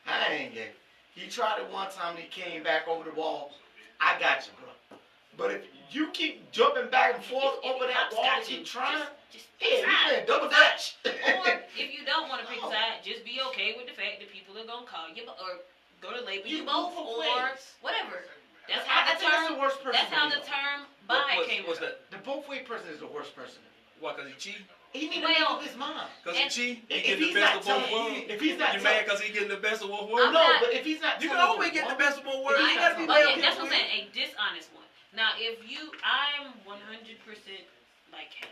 I ain't gay. He tried it one time and he came back over the wall. I got you, bro. But if you keep jumping back and forth over that wall and keep trying, Just yeah, you try. playing double dutch. Or if you don't want to pick a side, just be okay with the fact that people are gonna call you or go to label you both both or ways. whatever. That's I how the think that's the term. worst person. That's how to the me. term bi came what's about. that? The both way person is the worst person. Why? Cause he cheat? He need to make Well, up his mind. Cause he And cheat? He If getting the he's best not of both telling, worlds? if he's not You telling, mad cause he getting the best of both I'm worlds? no, not- but if he's not, You can telling always get the best of both worlds. If You he's gotta be not mad. Okay, that's what I'm saying. A dishonest one. Now, if I'm 100% like, hey,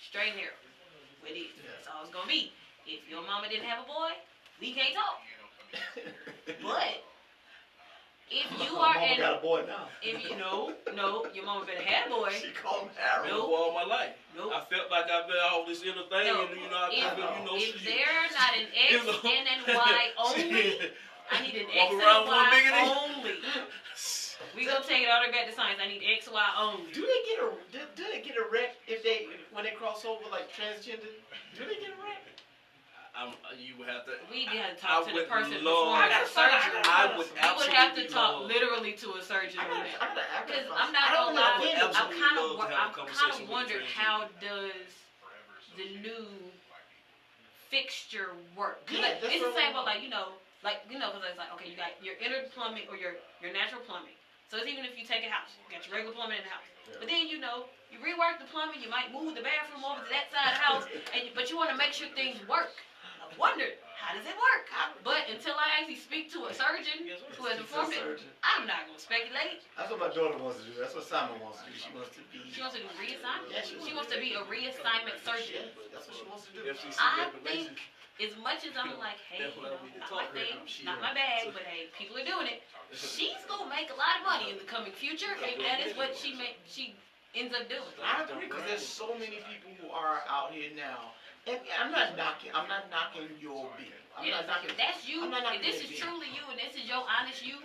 straight hair with it. That's all it's gonna be. If your mama didn't have a boy, we can't talk. But if you are Mama in, got a boy now. if you no, your mama better have a boy. She called him I've Harold. been all my life. Nope. I felt like I've been all this inner thing, No. and I've been, If shit. they're not an X You know? and an Y only, I need an X Walk and around a with one Y biggity? only. We gonna take it all the way back to science. I need X, Y only. Do they get erect when they cross over like transgender? Do they get erect? You would have to. We gotta talk I to the would person love- performing the surgery. I would You would have to absolutely talk love- literally to a surgeon on that. Because I'm not I gonna don't lie, know if I absolutely kind love to have a of conversation with wondered a how does the new fixture work? 'Cause Yeah, like, that's it's the what same, I but like because it's like okay, you got your inner plumbing or your natural plumbing. So it's even if you take a house, you got your regular plumbing in the house, but then You rework the plumbing. You might move the bathroom over to that side of the house, but you want to make sure things work. I wondered, how does it work? But until I actually speak to a surgeon who has informed me, I'm not going to speculate. That's what my daughter wants to do. That's what Simon wants to do. She wants to do reassignment. Yeah, she wants to be a reassignment surgeon. That's what she wants to do. I think, as much as I'm like, hey, not my thing, not my bag, but hey, people are doing it. She's gonna make a lot of money in the coming future, and that is what she ends up doing. I agree, because there's so many people who are out here now. And I'm not knocking your being. I'm not knocking. If that's you, I'm not knocking if this your is being. truly you, and this is your honest you,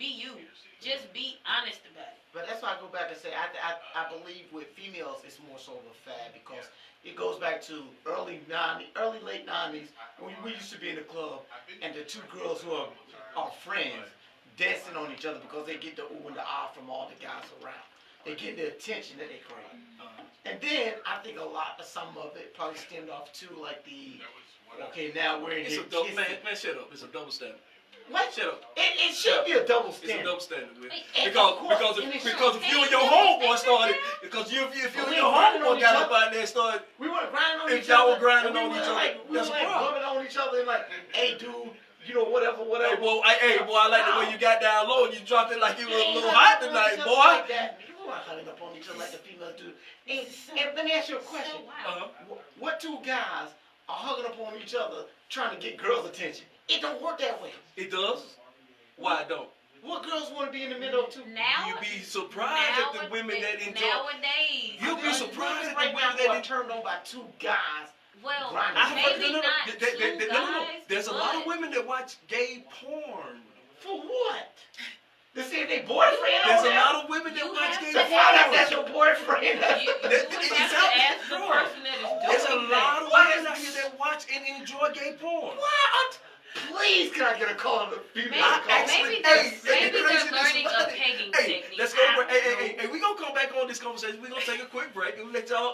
be you. Just be honest about it. But that's why I go back and say I believe with females it's more so of a fad, because it goes back to late 90s when we used to be in the club and the two girls who are friends dancing on each other because they get the ooh and the ah from all the guys around. They get the attention that they crave. And then I think some of it probably stemmed off too, like now we're in It's here a double, kissing. man, shut up. It's a double standard. What? Shut up. It should be a double It's a standard. double standard, man. And Because of course, if you and your homeboy started, because if you and your homeboy got up out there and started, we were grinding on if each other. y'all were grinding and on each other, we that's were a like problem. bumping on each other and like, hey dude, you know whatever. Hey boy, I like the way you got down low and you dropped it like you was a little hot tonight, boy. Like that. People aren't hugging up on each other like the females do. And let me ask you a question. What two guys are hugging up on each other trying to get girls' attention? It don't work that way. It does? Why it don't? What girls want to be in the middle of two? You'd be surprised at the women that enjoy. Nowadays. You'll be surprised at the right now women who that are turned on by two guys. Well, grinding. maybe not two guys. There's a lot of women that watch gay porn. For what? To see if they boyfriend There's on a them? lot of women that You watch have gay to To porn. find out that's your boyfriend. You would have to ask the person that is doing There's a lot of What? women out here that watch and enjoy gay porn. What? Please, can I get a call on the female? Maybe they're learning a pegging technique. Let's go. Hey, we gonna come back on this conversation. We gonna take a quick break and let y'all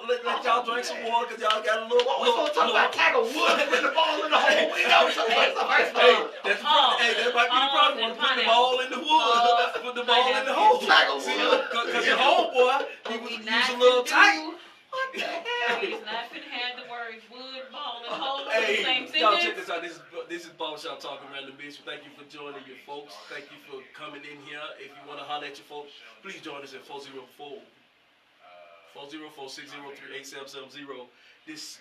drink some water because y'all got a little. We're going to talk about Tigatigawoo putting the ball in the hole. We know something like That might be the problem. Want to put the ball in the wood, put the ball in the hole. Because your homeboy, he was a little tight. What the hell? He's not finna have the words wood, ball, and hole in the Hey, same y'all check sentence. this out. This is Barbershop Talking Random Bitch. Thank you for joining your folks. Thank you for coming in here. If you want to holler at your folks, please join us at 404-603-8770. This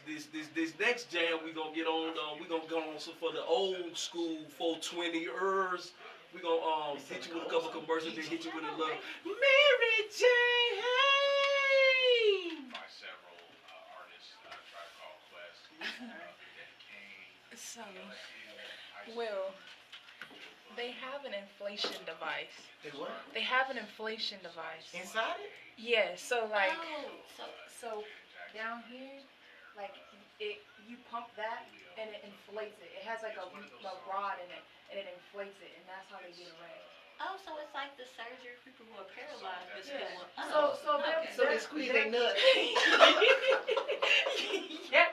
next jam we gonna get on. We gonna go on for the old school 420ers. We gonna hit you with a couple commercials, then hit you with a little Mary Jane. by several artists, Tribe Called Quest, Kane, So, Will, they have an inflation device. They what? They have an inflation device. Inside it? Yeah, so like, Oh, so down here, like you pump that and it inflates it. It has like a rod in it and it inflates it, and that's how they get around. Oh, so it's like the surgery for people who are paralyzed. But Yeah. still, Okay. So they squeeze their nut. Yes,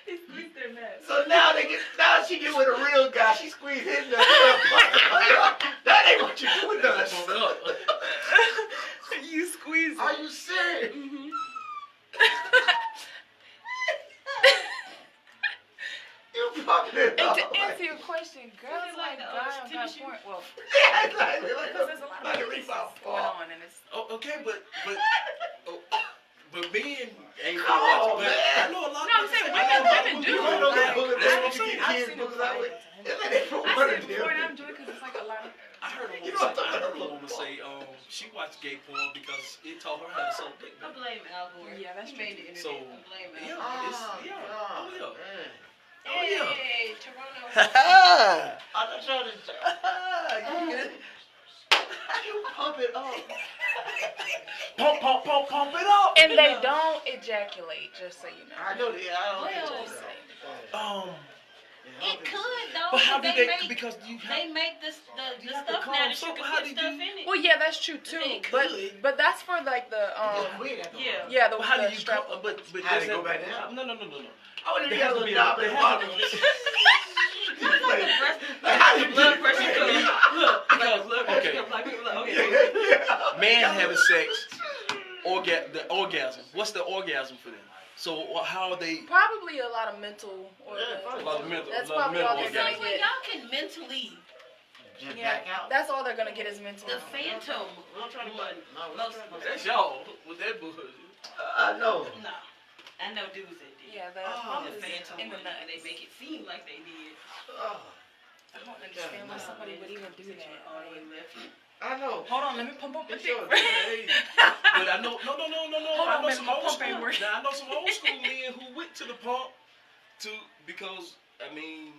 they squeeze their nuts. So now she get with a real guy. She squeeze his nut. That ain't what you do with nuts. You squeeze it. Are you serious? Mm-hmm. You pumping it And up. to answer your question, girls like guys on that tissue? point. Well, Yeah, exactly. because there's a lot Like of a rebound going ball. on, and it's Okay, but men ain't Come on, but man. I know a lot No, I'm of saying I know a lot of women do. You women ain't no Like, good that's bullet. what I'm You saying. get I've kids seen books them that way. play. It's like they put I one see of it before, and them. I'm doing it because it's like a lot of. I heard a You woman know say, what I'm say she watched gay porn because it taught her how to suck dick. I blame Al Gore. Yeah, that's He made the internet. So, I blame yeah, Al Gore. Hey, Toronto. I'm not trying to. You pump it up. Pump it up. And they don't ejaculate, just so you know. I know that. I don't Well, think Um, It could though. but how do they they? make, Because you they have, make the you have to stuff call now them that you something. can How put do you stuff do- in it. Well, yeah, that's true too. They could. But that's for like the Yeah. yeah the But how do the you strap. go? But How does they go that- back down? No. I would have There got has a to be knob there in the has bottom. to be- How you Blood do pressure it? comes. Look, Because blood okay. pressure comes like people like, Yeah, okay. yeah. Man having sex the orgasm. What's the orgasm for them? So how are they? Probably a lot of mental. A lot of mental. That's a lot of probably all mental they're orgasm. gonna get. Y'all can mentally. Just Yeah, back out. that's all they're gonna get is mental. The phantom. We're not trying to one. no, we're Most not trying to- That's y'all with that bullshit. I know. No. I know dudes that did. Yeah, the Oh, pump The is phantom in the one, nuts. and they make it seem like they did. Oh, I don't understand why somebody would even do that. All the way left. I know. Hold on, let me pump up my It's dick. your Hey, but I know no. Hold I on, know man, some my old pump school. ain't working. Now I know some old school men who went to the pump because I mean,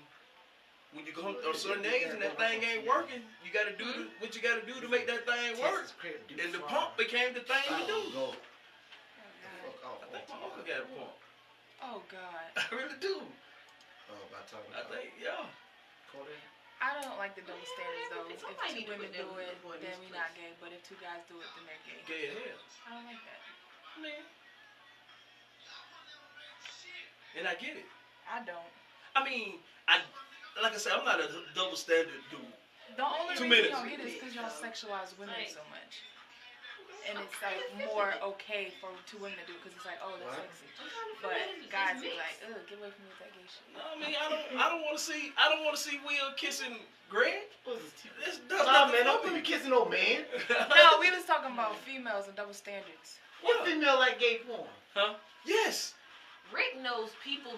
when you come to a certain age and that thing ain't working, you got to do what you got to do to make that thing work. And the pump became the thing to do. I think my uncle got a pump. Oh God. I really do. Oh, by talking I about think yeah. Codeine? I don't like the double standards though. If Somebody need two to women put do them it, before then this we place. not gay. But if two guys do it, then they're gay. Gay as hell. I don't like that. Man. And I get it. I don't. I mean, like I said, I'm not a double standard dude. The only Two reason minutes. y'all get it is because y'all sexualize women Like- so much. And it's like more okay for two women to do because it's like, oh, that's What? sexy. But guys are like, ugh, get away from me with that gay shit. No, I mean, I don't want to see Will kissing Greg. What is this? That's Nah, nothing man, don't for be me. kissing no man. No, we was talking about females and double standards. What female like gay porn? Huh? Yes. Rick knows females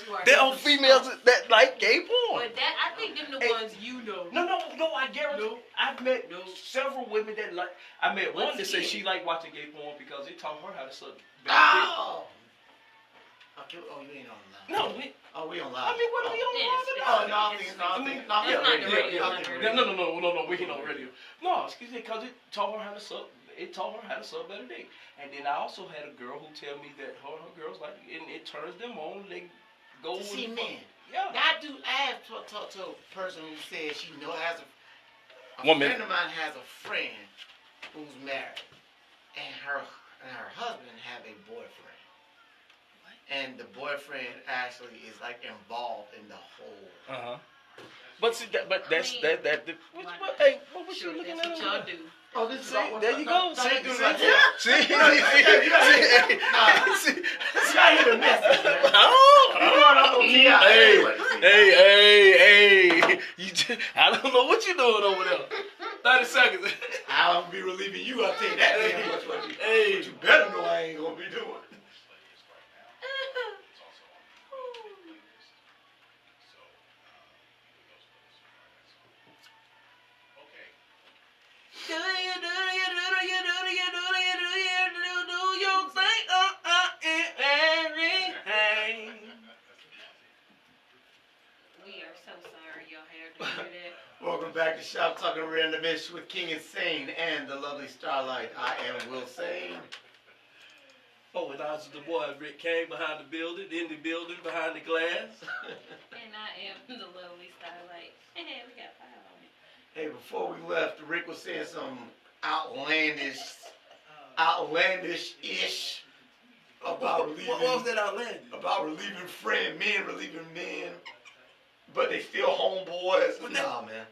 who are. There are into females stuff. that like gay porn. But that I think them the Hey. ones you know. No, I guarantee. No. I've met several women that like. I met one Once that said again. she liked watching gay porn because it taught her how to suck. Oh! Okay, oh, you ain't on live. No, we. Oh, we on I live. mean, what are we on Yes, live it's- about? Oh, no, I'm thinking, It's not the radio, not the radio. No, we ain't on radio. No, excuse me, because it taught her how to suck. It taught her how to suck better dick. And then I also had a girl who tell me that her and her girls like, and it turns them on. They go To see and men. Yeah. I have talked to a person who said she has a One friend minute. of mine has a friend who's married, and her husband have a boyfriend. And the boyfriend actually is like involved in the whole. But see, but that's I mean, that. why What, not? hey, what was Sure, you looking that's at? what y'all do. Oh, this is See, all- there you go. No, See, they do see, like that. see, You gotta hear the message, man. You know I'm on TI. Hey, I don't know what you're doing over there. 30 seconds. I'll be relieving you. I'll tell you that. Hey. Hey. But you better know I ain't gonna be doing. Do your thing, everything. We are so sorry y'all had to hear that. Welcome back to Shop Talking Randomish with King Insane and the lovely Starlight. I am Will Sane. Oh, and I was the boy Rick came behind the building, in the building, behind the glass. And I am the lovely Starlight. Hey, we got 5 on it. Hey, before we left, Rick was saying some outlandish-ish about What was that outlandish? men relieving men, but they still homeboys. Nah, man.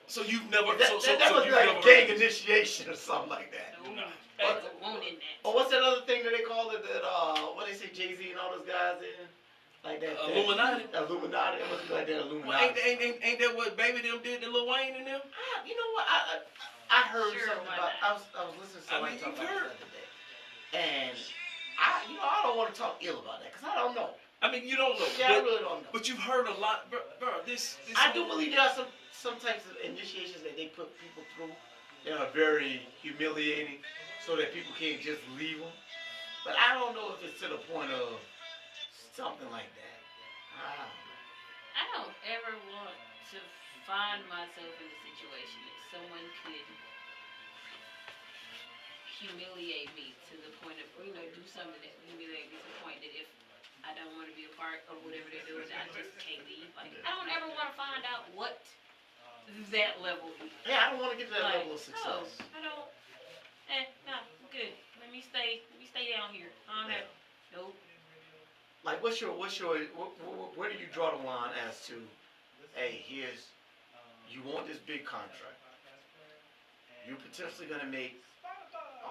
So you've never, That must be you've like never a gang heard- initiation or something like that. No, Hey. go on in that. Oh, what's that other thing that they call it? That what they say Jay-Z and all those guys in, like that. Illuminati? Illuminati. It must be like that Well, Illuminati. ain't that what Baby them did to Lil Wayne and them? You know what? I heard Sure, something why about. not? I was listening to I somebody mean, talk you've about heard. it the other day, and I don't want to talk ill about that because I don't know. I mean, you don't know. Yeah, I but, really don't know. but you've heard a lot, bro. This I do believe there are some types of initiations that they put people through that are very humiliating, so that people can't just leave them. But I don't know if it's to the point of something like that. I don't know. I don't ever want to find myself in a situation that someone could humiliate me to the point of, do something that humiliate me to the point that if I don't want to be a part of whatever they're doing, I just can't leave. Like, I don't ever want to find out what that level is. Yeah, I don't want to get to that Like, level of success. No, I don't. No, I'm good. Let me stay down here. I don't have, nope. Like, where do you draw the line as to, hey, you want this big contract. You're potentially going to make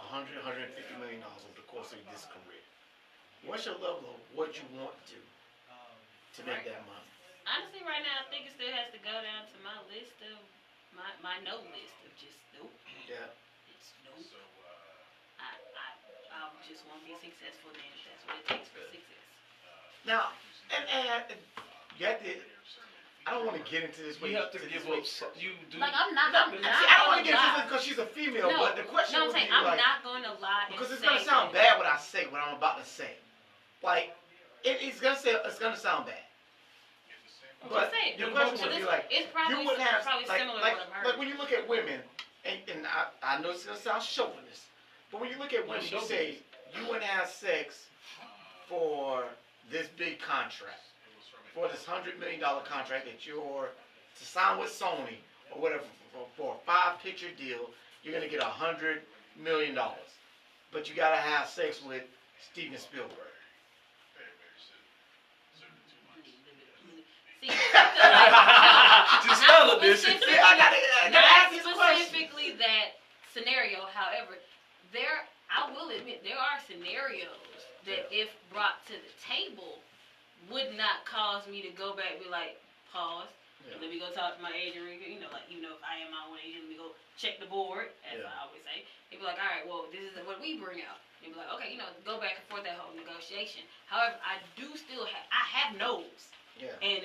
$150 million over the course of this career. What's your level of what you want to do to make that money? Honestly, right now, I think it still has to go down to my list of my no list of just nope. Yeah. It's nope. So, I just want to be successful then if that's what it takes for success. Now, and you have to. I don't want to get into this. You have to give up. You do. Like I'm not. See, I don't want to get into this because she's a female. No, but the question no, I'm would saying be I'm like, not going to lie because and it's gonna say sound that. bad what I say, what I'm about to say. Like it's gonna sound bad. I'm But just saying, your question would be like, it's probably, you would have probably like, similar like, to what I've heard. like when you look at women, and I know it's gonna sound chauvinist, but when you look at women, you say you wouldn't have sex for this big contract, for this $100 million contract that you're to sign with Sony or whatever for a 5-picture deal. You're gonna get $100 million, but you gotta have sex with Steven Spielberg. See, Just tell her this. Not specifically that scenario. However, I will admit there are scenarios that if brought to the table would not cause me to go back and be like, pause. Yeah. Let me go talk to my agent. You know, like, if I am my own agent, let me go check the board, as I always say. They'd be like, all right, well, this is what we bring out. They'd be like, okay, go back and forth that whole negotiation. However, I do still have no's. Yeah. And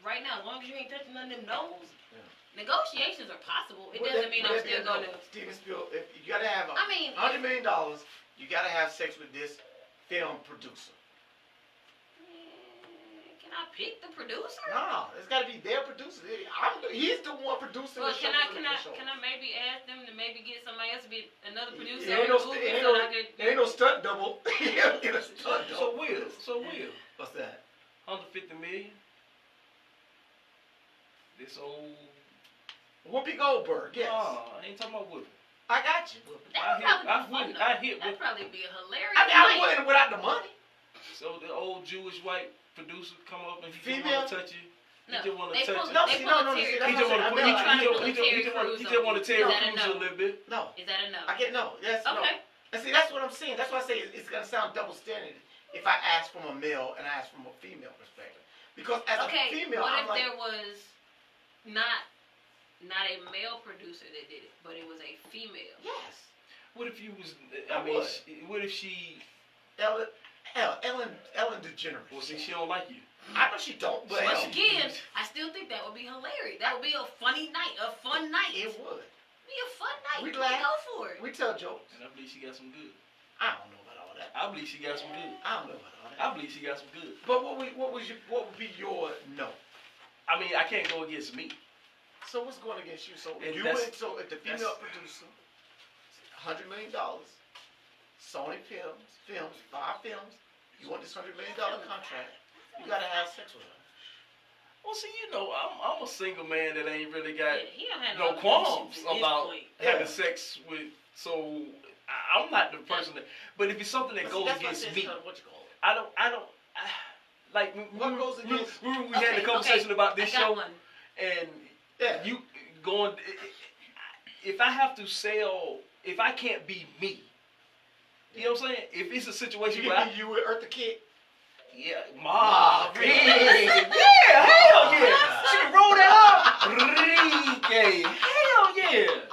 right now, as long as you ain't touching none of them no's, negotiations are possible. It doesn't mean I'm still going to. Steven Spielberg, if you gotta have $100 million, you gotta have sex with this film producer. Can I pick the producer? No, it's gotta be their producer. He's the one producing Well, the show. can I maybe ask them to maybe get somebody else to be another producer? It ain't no stunt double. Get a stunt double. So Will. What's that? 150 million. This old. Whoopi Goldberg. Yes. No, I ain't talking about Whoopi. I got you. I hit That'd probably be a hilarious. I wouldn't without the money. So the old Jewish white producer come up and he just Female? want to touch you. He No, just want to they touch pull- you. No, they see, pull no, a see, Terry that's He what just I'm want saying. to. I feel like- He just want to Terry Crews a little bit. No, Is that a no? I get no. Yes, no. Okay. And see, that's what I'm saying. That's why I say it's gonna sound double standard if I ask from a male and I ask from a female perspective. Because as a female, what I'm if like, there was not a male producer that did it, but it was a female? yes. What if you was? I I mean, would. what if she? Ellen DeGeneres. Well, see, she don't like you. I know she don't, but Once again, I still think that would be hilarious. That would be a funny night, a fun night. it would. Be a fun night. We We laugh. go for it. We tell jokes. And I believe she got some good. I don't know about all that. I believe she got some good. I don't know about all that. I believe she got some good. But what would be your no? I mean, I can't go against me. So what's going against you? So And you that's- went. So if the female producer, $100 million, Sony films, 5 films. You want this $100 million contract? You gotta have sex with her. Well, see, I'm a single man that ain't really got He don't have no no qualms emotions at this about point. having sex with. So I'm not the person that. But if it's something that goes against me, What you call it? I don't. Like What goes against? we had a conversation about this I got show, one. and Yeah. you going. If I have to sell, if I can't be me, you know what I'm saying? If it's a situation You where can be you with Eartha Kitt. Marvin, yeah, hell yeah, she can roll that up, Enrique, hell yeah,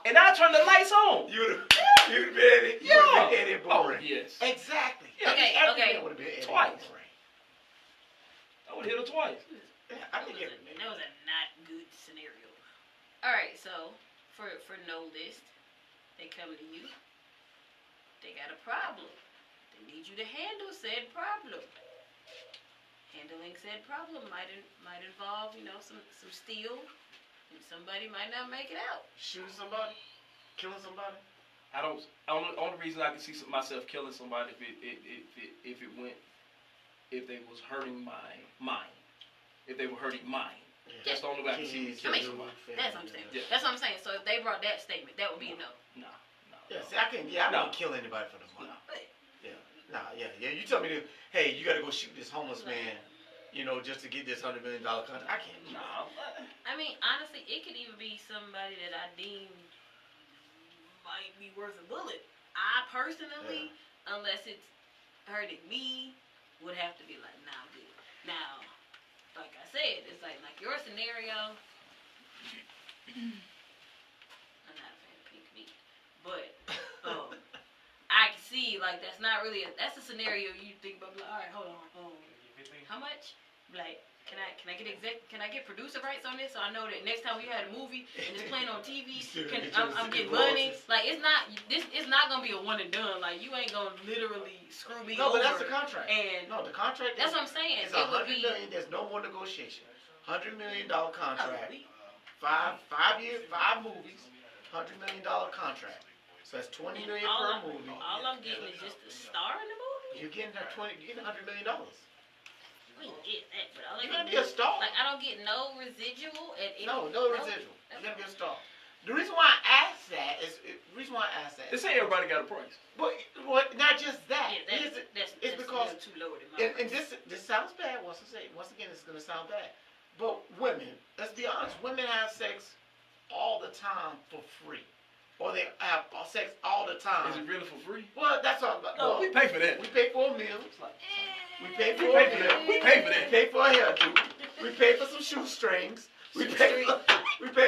and I turn the lights on. You'd have been Eddie. You would have been Eddie Oh Boring. yes, Exactly. Yeah. Okay. Would have been Eddie Twice. Boring. I would hit her twice. Yeah, I think every man. That was a not good scenario. All right, so for no list, they come to you. They got a problem. They need you to handle said problem. Handling said problem might involve, some steel, and somebody might not make it out. Shooting somebody, killing somebody. I don't. Only reason I can see myself killing somebody if they was hurting my mind. If they were hurting mine. Yeah. That's the only way I can see me killing somebody. That's what I'm saying. Yeah. That's what I'm saying. So if they brought that statement, that would be a no. No. Yeah, see, I wouldn't kill anybody for the money. But Yeah. You tell me, hey, you got to go shoot this homeless man, just to get this $100 million contract. I can't do that. I mean, honestly, it could even be somebody that I deem might be worth a bullet. I personally, unless it's hurting me, would have to be like, nah, I'm good. Now, like I said, it's like your scenario. I'm not a fan of pink meat, but I can see like that's not really that's a scenario you think about. Like, all right, hold on. How much? Like, can I get producer rights on this so I know that next time we had a movie and it's playing on TV, I'm getting money. Like it's not gonna be a one and done. Like you ain't gonna literally screw me over. No, but that's the contract. And no, the contract. That's what I'm saying. It's $100 million. There's no more negotiation. $100 million contract. 5 years, 5 movies. $100 million contract. So that's $20 million per movie. All I'm getting is just the star in the movie. You're getting $100 million. We can get that, but all I You're get gonna be a star. like I don't get no residual at any. No residual. You're gonna be a star. The reason why I asked that is They say everybody got a price. But not just that. Yeah, that's because too low in my and this sounds bad. Once again, it's gonna sound bad. But women, let's be honest, women have sex all the time for free. Or they have sex all the time. Is it really for free? Well, that's all. No, we pay for that. We pay for a meal. We pay for We pay for that. We pay for a hairdo. We pay for some shoestrings. We pay for. Who is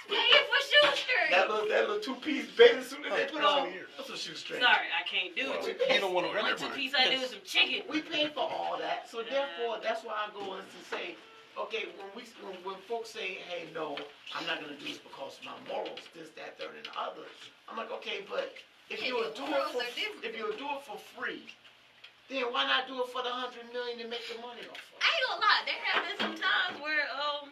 paying for shoestrings? That little 2-piece bathing suit that they put on. That's some shoestrings. Sorry, I can't do it. You don't want to run Only 2-piece I do is some chicken. We pay for all that, so therefore that's why I go in to say, okay, when folks say, hey, no, I'm not gonna do this because my morals, this, that, third, and the other. I'm like, okay, but if you'll do it for free, then why not do it for the $100 million and make the money off of it? I ain't gonna lie, there have been some times where I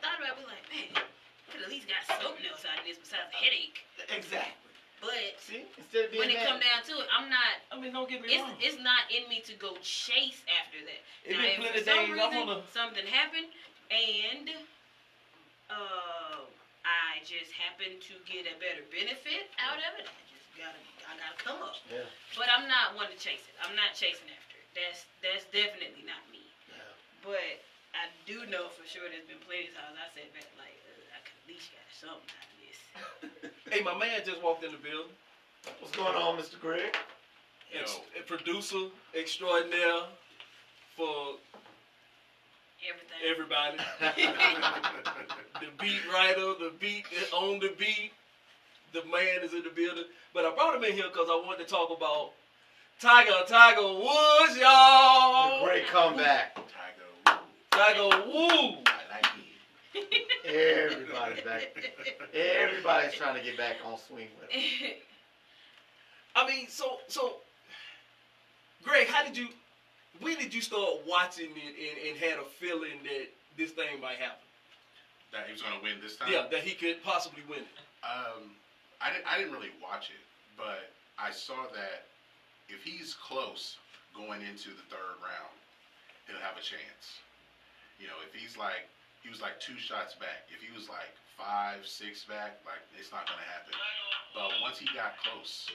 thought about it, like, man, could at least got something else out of this besides a headache. Exactly. But see, instead of being when it come down to it, I'm not. I mean, don't get me wrong. It's not in me to go chase after that. It now, been if plenty for some days reason something happened and I just happen to get a better benefit out of it, I gotta come up. Yeah. But I'm not one to chase it. I'm not chasing after it. That's definitely not me. Yeah. But I do know for sure there's been plenty of times I said back like I could at least get something out of this. Hey, my man just walked in the building. What's going on, Mr. Greg? A producer extraordinaire for everybody. The beat writer, the beat on the beat. The man is in the building. But I brought him in here because I wanted to talk about Tigatigawoo, y'all. The great comeback. Tigatigawoo. I like it. Everybody's back. Everybody's trying to get back on swing with him. I mean, so, Greg, when did you start watching it and had a feeling that this thing might happen? That he was going to win this time? Yeah, that he could possibly win it. I didn't really watch it, but I saw that if he's close going into the 3rd round, he'll have a chance. You know, if he was like 2 shots back. If he was like 5, 6 back, like it's not going to happen. But once he got close,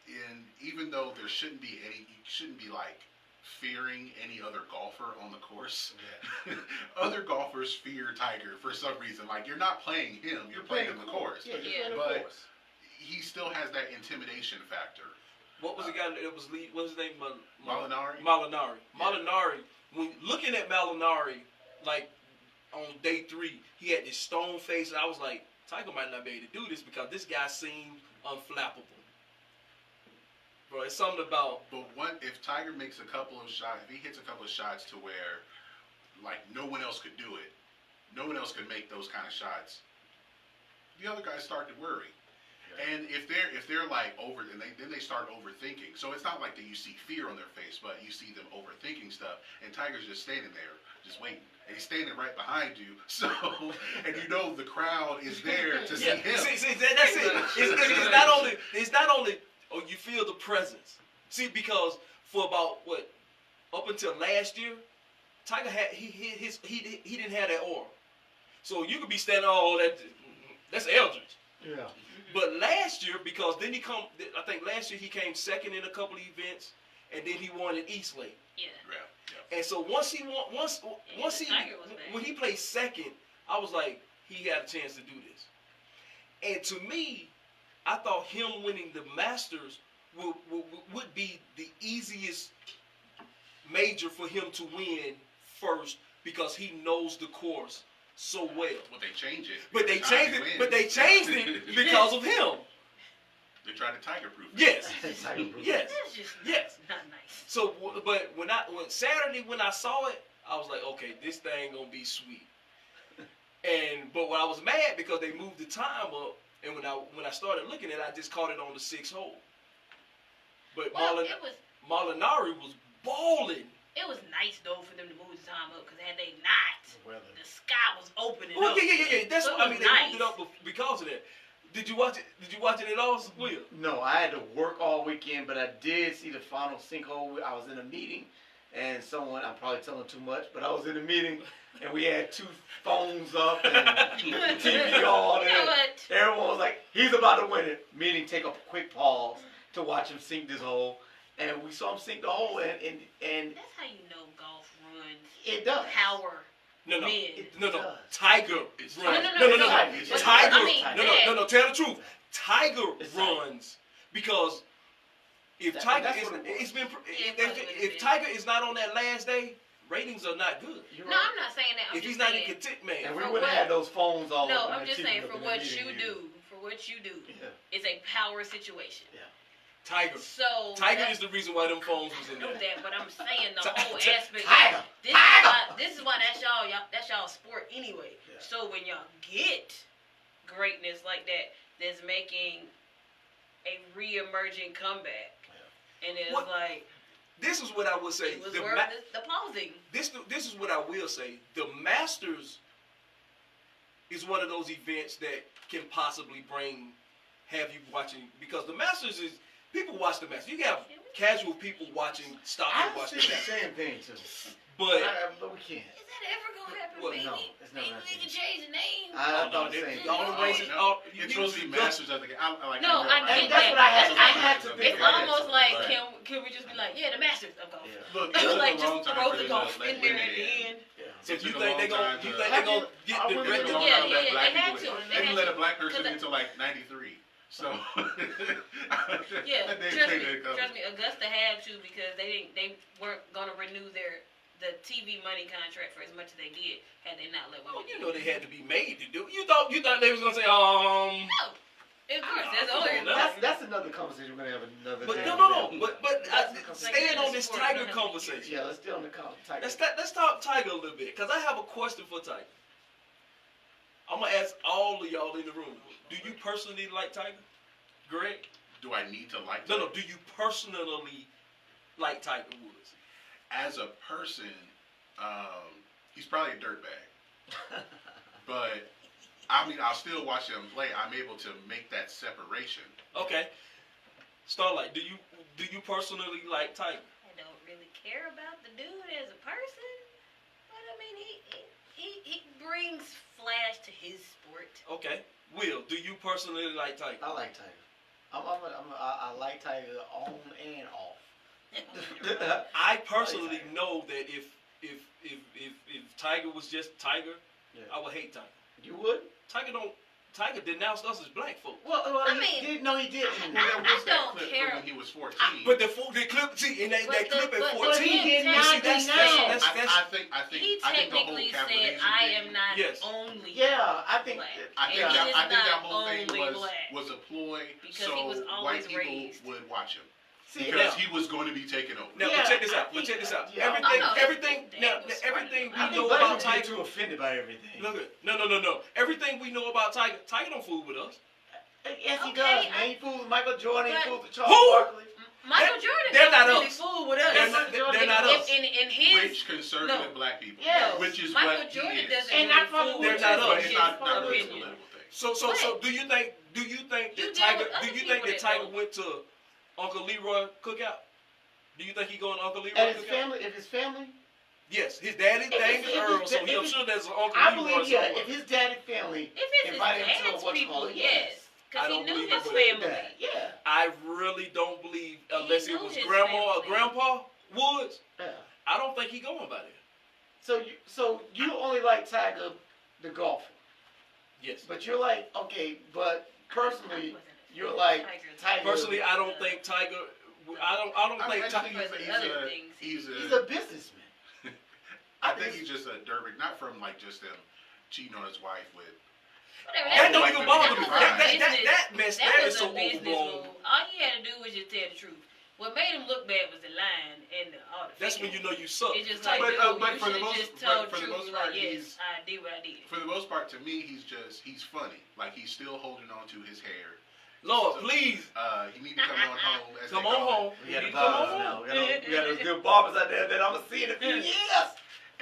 and even though you shouldn't be like fearing any other golfer on the course. Yeah. Other golfers fear Tiger for some reason. Like you're not playing him, you're playing the course. Yeah, but he still has that intimidation factor. What was the guy that was lead? What was his name? Molinari. Molinari. Yeah. Molinari. When looking at Molinari, like on day 3, he had this stone face, and I was like, Tiger might not be able to do this because this guy seemed unflappable. Bro, it's something about. But if Tiger makes a couple of shots, if he hits a couple of shots to where, like, no one else could do it, no one else could make those kind of shots, the other guys start to worry. And if they're like over, and then they start overthinking. So it's not like that you see fear on their face, but you see them overthinking stuff. And Tiger's just standing there, just waiting, and he's standing right behind you. So, and you know the crowd is there to see him. See, that's it. It's not only. Oh, you feel the presence. See, because for about up until last year, Tiger he didn't have that aura. So you could be standing that's Eldridge. Yeah. But last year, because then I think last year he came second in a couple of events, and then he won at Eastlake. Yeah. And so when he played second, I was like, he had a chance to do this. And to me, I thought him winning the Masters would be the easiest major for him to win first because he knows the course so well. Well, they changed it. But they changed it. But they changed it because of him. They tried to tiger-proof it. Yes. Yes. That's just Yes. not nice. So, but when Saturday when I saw it, I was like, okay, this thing gonna be sweet. But when I was mad because they moved the time up, and when I started looking at it, I just caught it on the 6th hole. But Well, Molinari was balling. it was nice though for them to move the time up because had they not, Weather. the sky was opening Well, up. yeah. That's So what it I mean. was They nice. moved it up because of that. Did you watch it? Did you watch it at all, Will? No, I had to work all weekend, but I did see the final sinkhole. I was in a meeting, and I'm probably telling too much, but I was in a meeting, and we had 2 phones up and TV on, You know and what? everyone was like, he's about to win it. Meeting, take a quick pause to watch him sink this hole, and we saw him sink the hole, and That's how you know golf runs it does. power. No. Men. No. does. Tiger It's runs. No. But Tiger. I mean, No. Tell the truth. Tiger It's runs because if That's Tiger what is, it was. it's been probably if been. Tiger is not on that last day, ratings are not good. You're No, right. I'm not saying that. I'm If he's just not in saying. content, And man. we For would have what- had those phones all No, up. I'm just saying for what you do, Yeah. it's a power situation. Tiger. So Tiger is the reason why them phones was I in know there. that, but I'm saying the Ti- whole ti- aspect. Tiger. This is why that's y'all sport anyway. Yeah. So when y'all get greatness like that, that's making a re-emerging comeback, and it's What- like This is what I would say. it was The worth ma- the pausing. this is what I will say. The Masters is one of those events that can possibly have you watching, because the Masters is people watch the Masters. You have casual people watching, stop I and watch the see the Masters. same thing too. But But we can't. Is that ever gonna happen, Well, baby? no, it's never Maybe we happening. can change the name. I thought the they- same the only thing. races, It's supposed to be Masters of the game. No, I get that's that. what I had. That's I like- had to think It's about it. almost like Right. can we just be like, yeah, the Masters of golf. Yeah. Look, It it was took like a long just time throw for the them golf to let in there women at the in. end. Yeah. so It you took a think long they gonna time you to- think Have they gonna you- get I the wouldn't It took a regular? long Yeah, time to let yeah, black they had people in. to. They They didn't had let to. a black person 'Cause until like 93. So Yeah, they trust take me, that cover. trust me. Augusta had to because they weren't gonna renew the TV money contract for as much as they did had they not let Well, women. you in. know they had to be made to do it. You thought they was gonna say No, of course, that's come only. on now. That's another conversation we're gonna have another But day. no. But That's- staying on this Sport, Tiger don't have to be conversation. Yeah, let's stay on the Tiger. Let's talk Tiger a little bit, because I have a question for Tiger. I'm gonna ask all of y'all in the room. Do you personally like Tiger? Greg? Do I need to like No. that? Do you personally like Tiger Woods? As a person, he's probably a dirtbag. But I mean, I'll still watch him play. I'm able to make that separation. Okay. Starlight, do you personally like Tiger? I don't really care about the dude as a person, but I mean he brings flash to his sport. Okay. Will, do you personally like Tiger? I like Tiger. I like Tiger on and off. I personally know that if Tiger was just Tiger, Yeah. I would hate Tiger. You would? Tiger denounced us as black folks. Well, I he mean- did. No, he didn't. I There was that don't clip care. from when he was 14. But the clip, see, in that But clip at but 14, he did not see, that's denounce. that's He I think the whole technically Cabernet said, "I thing- am not Yes. only Yeah, I think. black." I think, And he that, is I think that not whole thing only black. was a ploy Because so he was white always people raised. would watch him. See, Because now- he was going to be taken over. Now, Yeah, but check this I out. But think- check this out. yeah. Everything, Oh, no, everything. they Now, was everything smart. we I know think black about people get Tiger. too offended by everything. Look at no. Everything we know about Tiger don't fool with us. Yes, he Okay, does. Man, he fools Michael Jordan. He But- fools Charles Who? Barkley. Michael They're- Jordan they're not doesn't really us. fool with us. They're not us. In his Rich conservative no. black people. Yes. Which is Michael what Jordan he is. doesn't And really I probably fool They're with not us. us. But in it's his not really a opinion. political thing. So do you think You that deal Tiger? with other Do you think people that that Tiger don't. went to Uncle Leroy cookout? Do you think he going to Uncle Leroy And his cookout? family, if his family, Yes, his daddy's If name it's- is if Earl, it's- so if I'm it's- sure there's an Uncle I Leroy believe, yeah, somewhere. if his daddy family If it's his invited him to a dad's what's people, called, yes. I Because he don't knew believe his I believe family. that. Yeah, I really don't believe, unless it knew was his Grandma or family. Grandpa Woods, yeah. I don't think he going by there. So you only like Tiger, the golfer, Yes. but you're like, okay, but personally, you're like Tiger. Personally, I don't think Tiger. I don't think I Tiger. think he's He's a businessman. I think he's just a dirtbag, not from like just him cheating on his wife with. That don't even bother me. That That mess That there was is a so business overblown. move. All he had to do was just tell the truth. What made him look bad was the line and all the. That's when you know you suck. It's just like, But, dude, but you for the should've most- just told but for the truth. most Like, part, yes, I did what I did. For the most part, to me, he's funny. Like he's still holding on to his hair. Lord, please. He need to come on home. As Come they on call home. it. We got the Come on barbers home. now. We got those good barbers out there that I'm gonna see in a few years.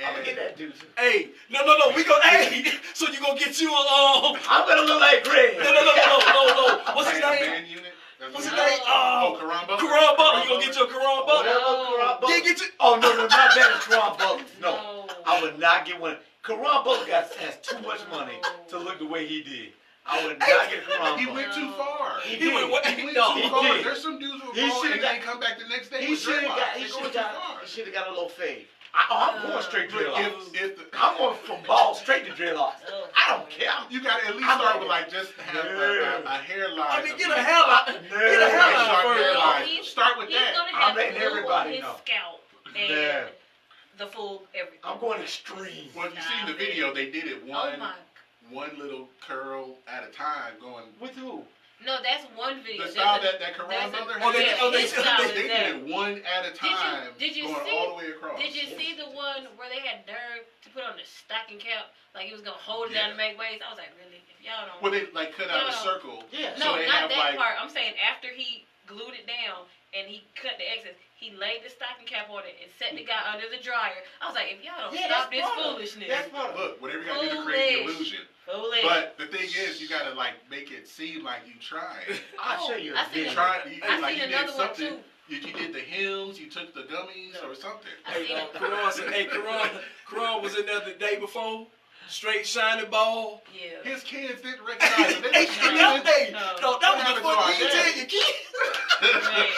I'm gonna get that dude. Hey, no. We gonna. Hey, so you gonna get you a I'm gonna look like Greg. No. What's his name? Man unit. That's What's his what it name? is. Oh, Karan Butler. Karan Butler. You gonna get you a Karan Butler? Whatever, Karan Butler. Yeah, get you. Oh no, not that Karan Butler. No, I would not get one. Karan Butler has too much money to look the way he did. I would not get Karan He Butler. went too far. He He went did. way. He went No. too He far. did. There's some dudes who He go should've and got- they come back the next day He with should have got. dreadlocks. He They should go have too got. far. He should have got a little fade. I'm going straight Look, dreadlocks. if I'm going from bald straight to dreadlocks. I don't care. you gotta at least I'm start like- with like just have Yeah. a hairline. I mean, of get a people. hairline. Get a Like, hairline start first. hairline. He's- Start with He's that. gonna I'm have letting glue everybody on his know. scalp and Yeah. the full everything. I'm going extreme. Well, if you seen the video, they did it Oh my. one little curl at a time, going. With who? No, that's one video. The style There's a- that Karan that's a- Butler Oh, they- had, oh, they- his style is they that. did it one at a time, Did you going see- all the way across. Did you see the one where they had nerve to put on the stocking cap? Like he was gonna hold it down Yeah. to make waves? I was like, really? If y'all don't. Well, they like cut out a No. circle. Yeah. So No, they not have that like part. I'm saying after he glued it down and he cut the excess, he laid the stocking cap on it and set the guy under the dryer. I was like, if y'all don't Yeah, stop that's this part of it. foolishness, That's part of it. look, whatever you gotta do to create the Foolish. illusion. foolish. But the thing is, you gotta like make it seem like you tried. I'll show you a I seen video. it. Tried. You, I like seen you did another one something. too. You did the hymns. You took the gummies or something. I Hey, seen it. Karan said, hey, Karan was in there the day before, straight shining ball. Yeah. His kids didn't recognize him. They Hey, were screaming. no, that was the What happened funny to thing our you tell your kid. Man,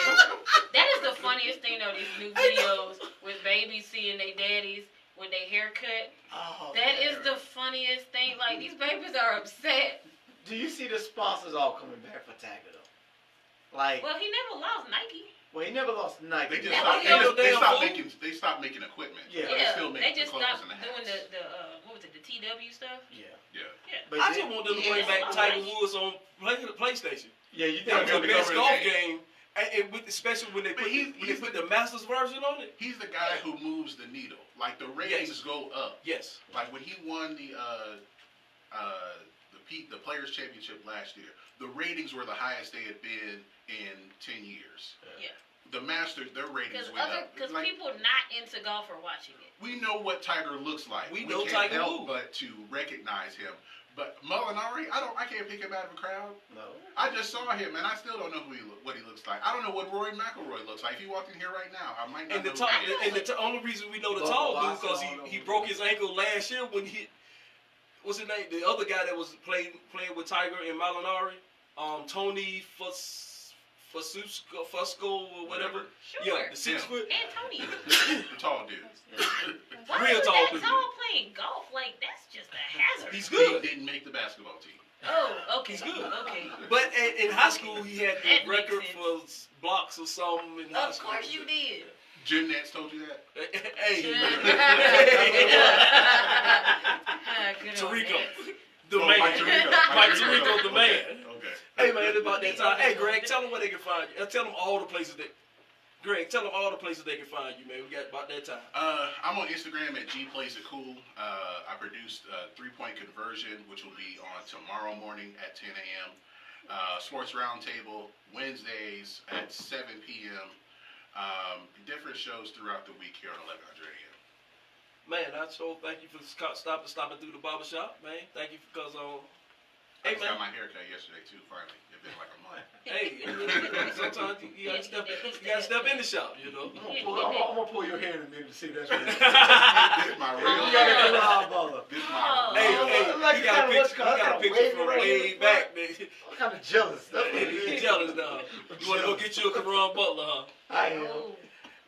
that is the funniest thing though. These new videos with babies seeing their daddies with their haircut. Oh, That man. is the funniest thing. Like these babies are upset. Do you see the sponsors all coming back for Tiger though? Like, Well, he never lost Nike. well, he never lost Nike. They just That stopped. was They, the just, they damn stopped fool. making. They stopped making equipment. Yeah. But they still make they the just clothes stopped and the doing hats. the what was it, the TW stuff? Yeah. Yeah. But I then- just want them to yeah. bring back Tiger Woods on PlayStation. Yeah, you That think was the Yeah, best cover golf the game, and with, especially when they But put he's the Masters version on it. He's the guy who moves the needle. Like the ratings go up. Yes. Like when he won the Players Championship last year, the ratings were the highest they had been in 10 years. Yeah. The Masters, their ratings Because went up. because Like, people not into golf are watching it. we know what Tiger looks like. We know can't Tiger help Woo. but to recognize him. But Molinari, I can't pick him out of a crowd. No. I just saw him, and I still don't know what he looks like. I don't know what Rory McIlroy looks like. If he walked in here right now, I might not And the know tall, who he is. and the only reason we know the Bubba tall dude Watson, because I don't he know. broke his ankle last year when he what's his name? The other guy that was playing with Tiger and Molinari, Tony Fusco or whatever. Sure. Yeah, the 6 Yeah. foot. Antonio. The tall dude. Why Real is tall that dude. tall playing golf? Like that's just a hazard. He's He good. didn't make the basketball team. Oh, okay. He's good. Okay. But in high school, he had That the makes record sense. for blocks or something in high Of school. course you did. Jim Nance told you that? Hey, Good on Tarico, that. the Oh, man. Mike Tirico. Mike Tirico, the man. Okay. Hey man, it's about that time. Hey Greg, tell them where they can find you. Tell them all the places they. Greg, tell them all the places they can find you, man. We got about that time. I'm on Instagram at gplaysitcool. I produced 3-point conversion, which will be on tomorrow morning at 10 a.m. Sports Roundtable Wednesdays at 7 p.m. Different shows throughout the week here on 1100 a.m. Man, I so thank you for stopping through the barbershop, man. Thank you because I hey just got man. my haircut yesterday too. Finally, it's been like a month. Hey, sometimes you gotta step in the shop, you know. I'm gonna pull your hair in a minute to see if that's real. This is my real You got a hair. Karan Butler. This is my Hey, real hey, hair. Like you got a what's picture. You got a kinda picture from wavy right way here. back. I'm kind of jealous. That's what it You is. jealous now. You wanna go get you a Karan Butler, huh? I am. Oh,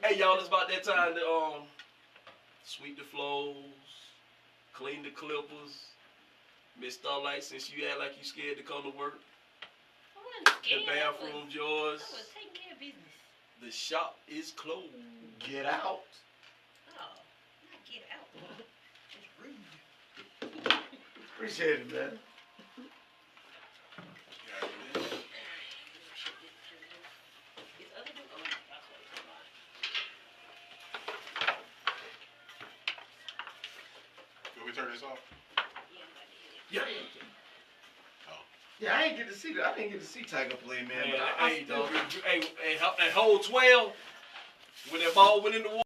Hey y'all, it's about that time to sweep the floors, clean the clippers. Miss Starlight, since you act like you scared to come to work, wasn't The scared. bathroom's yours. I was taking care of business. The shop is closed. Get out. Oh, not get out. It's rude. Appreciate it, man. Yeah, it is. It's other than oh, y'all close the line. Can we turn this off? Yeah. Oh. Yeah, I ain't get to see that. I didn't get to see Tiger play, man. Man, But I hey, still dog. Hey, hole 12, when that ball went in the water.